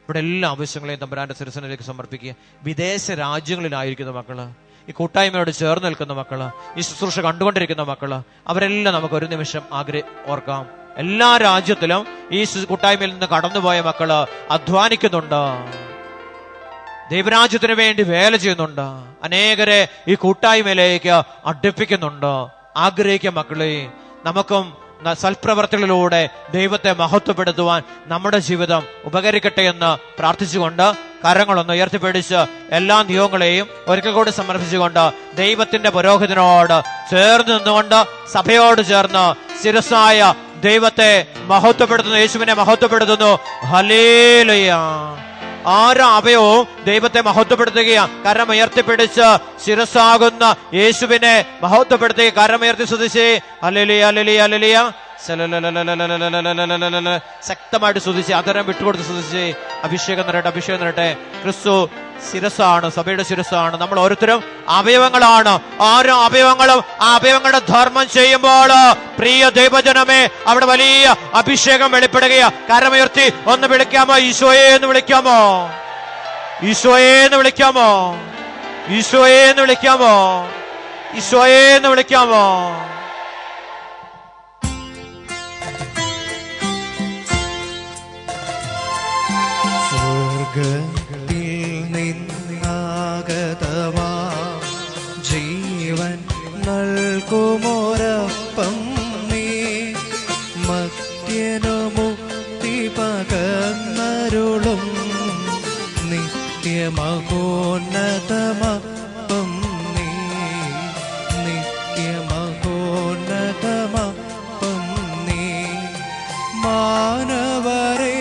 ഇവിടെ എല്ലാ ആവശ്യങ്ങളെയും തമ്പുരാന്റെ തിരുസന്നിധിയിലേക്ക് സമർപ്പിക്കുക. വിദേശ രാജ്യങ്ങളിലായിരിക്കുന്ന മക്കള്, ഈ കൂട്ടായ്മയോട് ചേർന്ന് നിൽക്കുന്ന മക്കള്, ഈ ശുശ്രൂഷ കണ്ടുകൊണ്ടിരിക്കുന്ന മക്കള്, അവരെല്ലാം നമുക്ക് ഒരു നിമിഷം ഓർക്കാം. എല്ലാ രാജ്യത്തിലും ഈ കൂട്ടായ്മയിൽ നിന്ന് കടന്നുപോയ മക്കള് അധ്വാനിക്കുന്നുണ്ട്, ദൈവരാജ്യത്തിന് വേണ്ടി വേല ചെയ്യുന്നുണ്ട്, അനേകരെ ഈ കൂട്ടായ്മയിലേക്ക് അടുപ്പിക്കുന്നുണ്ട്. ആഗ്രഹിക്കുക മക്കളെ, നമുക്കും സൽപ്രവർത്തികളിലൂടെ ദൈവത്തെ മഹത്വപ്പെടുത്തുവാൻ നമ്മുടെ ജീവിതം ഉപകരിക്കട്ടെ എന്ന് പ്രാർത്ഥിച്ചുകൊണ്ട് കരങ്ങളൊന്ന് ഉയർത്തിപ്പിടിച്ച് എല്ലാ നിയോഗങ്ങളെയും ഒരിക്കൽ കൂടി സമർപ്പിച്ചുകൊണ്ട് ദൈവത്തിന്റെ പുരോഹിതനോട് ചേർന്ന് നിന്നുകൊണ്ട് സഭയോട് ചേർന്ന് ശിരസ്സായ ദൈവത്തെ മഹത്വപ്പെടുത്തുന്നു, യേശുവിനെ മഹത്വപ്പെടുത്തുന്നു. ഹല്ലേലൂയ. ആരോ അവയവും ദൈവത്തെ മഹത്വപ്പെടുത്തുകയാണ്. കരമുയർത്തിപ്പിടിച്ച് ശിരസ്സാകുന്ന യേശുവിനെ മഹത്വപ്പെടുത്തുക. കരമുയർത്തി സ്തുതിച്ചേ. ഹല്ലേലൂയ, ഹല്ലേലൂയ, ഹല്ലേലൂയ. ശക്തമായിട്ട് സ്തുതിച്ച് അതരം വിട്ടുകൊടുത്ത് സ്തുതിച്ച് അഭിഷേകം നിറയട്ടെ. ക്രിസ്തു ശിരസ്സാണ്, സഭയുടെ ശിരസ്സാണ്. നമ്മൾ ഓരോരുത്തരും അവയവങ്ങളാണ്. ഓരോ അവയവങ്ങളും ആ അവയവങ്ങളുടെ ധർമ്മം ചെയ്യുമ്പോൾ പ്രിയ ദൈവജനമേ അവിടെ വലിയ അഭിഷേകം വെളിപ്പെടുകയാ. കരമുയർത്തി ഒന്ന് വിളിക്കാമോ? ഈശോയെ എന്ന് വിളിക്കാമോ? ഈശോയെ എന്ന് വിളിക്കാമോ? ഈശോയെ എന്ന് വിളിക്കാമോ? ഈശോയെ എന്ന് വിളിക്കാമോ? ജീവൻ നൽകുമോരപ്പം നീ, മത്യനു മുക്തി പകർന്നരുളും നിത്യമഹോന്നതമപ്പം നീ, നിത്യമഹോന്നതമപ്പം നീ. മാനവരേ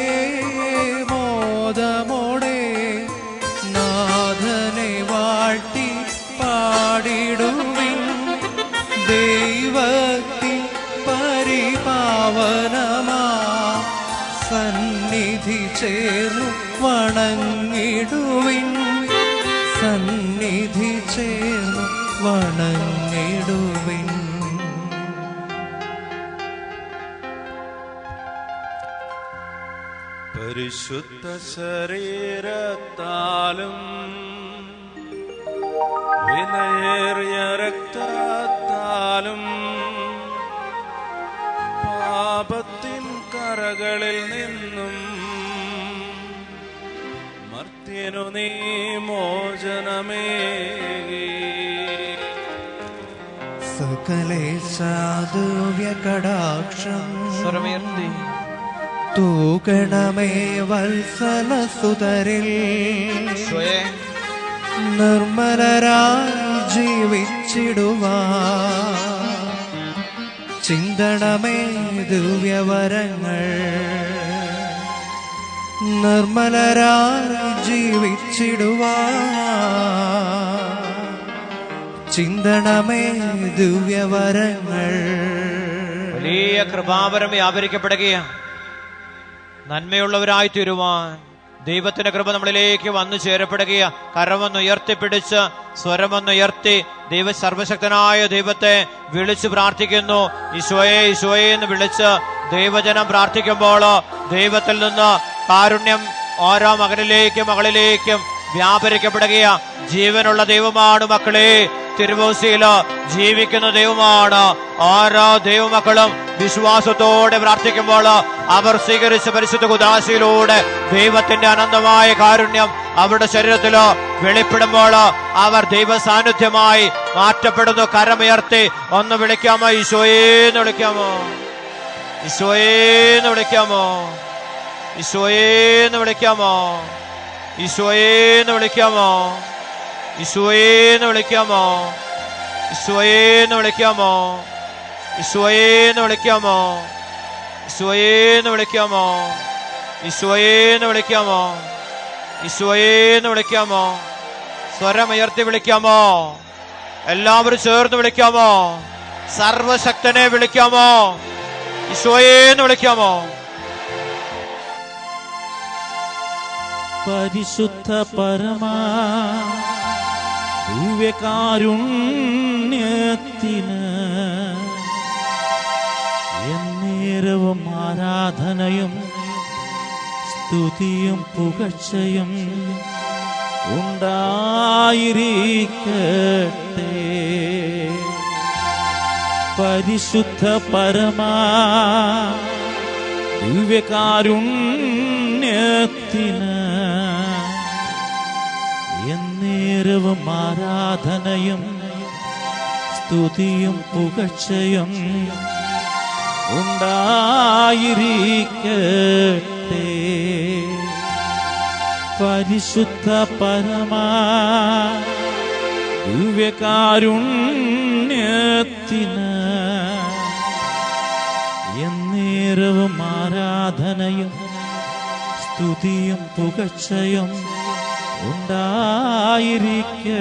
മോദമോടെ നാഥനെ വാഴ്ത്തി പാടിടുവിൻ, ദൈവത്തിൻ പരിപാവനമാ സന്നിധി ചേർന്നു വണങ്ങിടുവിൻ, സന്നിധി ചേർന്നു വണങ്ങിടുവിൻ. പരിശുദ്ധ ശരീരത്താലും വിലയേറിയ രക്തത്താലും പാപത്തിൻ കറകളിൽ നിന്നും മർത്യനു നീ മോചനമേകി. സകലേശാദുവ്യ കടാക്ഷം സ്വരമുയർത്തി തൂകണമേ വത്സലസുതരിൽ, നിർമ്മലരായി ജീവിച്ചിടുവാൻ ചിന്തണമേ ദിവ്യവരങ്ങൾ. നിർമ്മലരായി ജീവിച്ചിടുവാൻ ചിന്തണമേ ദിവ്യവരങ്ങൾ. വലിയ കൃപാവരം വ്യാപരിക്കപ്പെടുകയാണ്. നന്മയുള്ളവരായി തീരുവാൻ ദൈവത്തിന്റെ കൃപ നമ്മളിലേക്ക് വന്നു ചേരപ്പെടുകയാ. കരമൊന്നുയർത്തിപ്പിടിച്ച് സ്വരമൊന്നുയർത്തി സർവശക്തനായ ദൈവത്തെ വിളിച്ച് പ്രാർത്ഥിക്കുന്നു. ഈശോയെ ഈശോയെ എന്ന് വിളിച്ച് ദൈവജനം പ്രാർത്ഥിക്കുമ്പോൾ ദൈവത്തിൽ നിന്ന് കാരുണ്യം ഓരോ മകനിലേക്കും വ്യാപരിക്കപ്പെടുകയാ. ജീവനുള്ള ദൈവമാണ് മക്കളെ, തിരുവോസിയില് ജീവിക്കുന്ന ദൈവമാണ്. ഓരോ ദൈവമക്കളും വിശ്വാസത്തോടെ പ്രാർത്ഥിക്കുമ്പോൾ അവർ സ്വീകരിച്ച പരിശുദ്ധ കുദാശയിലൂടെ ദൈവത്തിന്റെ അനന്തമായ കാരുണ്യം അവരുടെ ശരീരത്തില് വെളിപ്പെടുമ്പോൾ അവർ ദൈവ സാന്നിധ്യമായി മാറ്റപ്പെടുന്നു. കരമുയർത്തി ഒന്ന് വിളിക്കാമോ? ഈശോയേന്ന് വിളിക്കാമോ? ഈശോയേന്ന് വിളിക്കാമോ? ഈശോയേന്ന് വിളിക്കാമോ? ഈശോയേന്ന് വിളിക്കാമോ? ഈശോയേന്ന് വിളിക്കാമോ? ഈശോയേന്ന് വിളിക്കാമോ? ഈശോയേന്ന് വിളിക്കാമോ? ഈശോയേന്ന് വിളിക്കാമോ? ഈശോയേന്ന് വിളിക്കാമോ? ഈശോയേന്ന് വിളിക്കാമോ? സ്വരമുയർത്തി വിളിക്കാമോ? എല്ലാവരും ചേർന്ന് വിളിക്കാമോ? സർവശക്തനെ വിളിക്കാമോ? ഈശോയേന്ന് വിളിക്കാമോ? പരിശുദ്ധ പരമാ ദിവ്യകാരുണ്യത്തിന് എന്നേരവും ആരാധനയും സ്തുതിയും പുകഴ്ചയും ഉണ്ടായിരിക്കട്ടെ. പരിശുദ്ധ പരമാ ദിവ്യകാരുണ്യത്തിന് എന്നേരവും ആരാധനയും സ്തുതിയും പുകഴ്ചയും ഉണ്ടായിരിക്കട്ടെ. പരിശുദ്ധ പരമാ ദിവ്യകാരുണ്യത്തിന് എന്നേരവും ആരാധനയും സ്തുതിയും പുകഴ്ചയും ഉണ്ടായിരിക്കട്ടെ.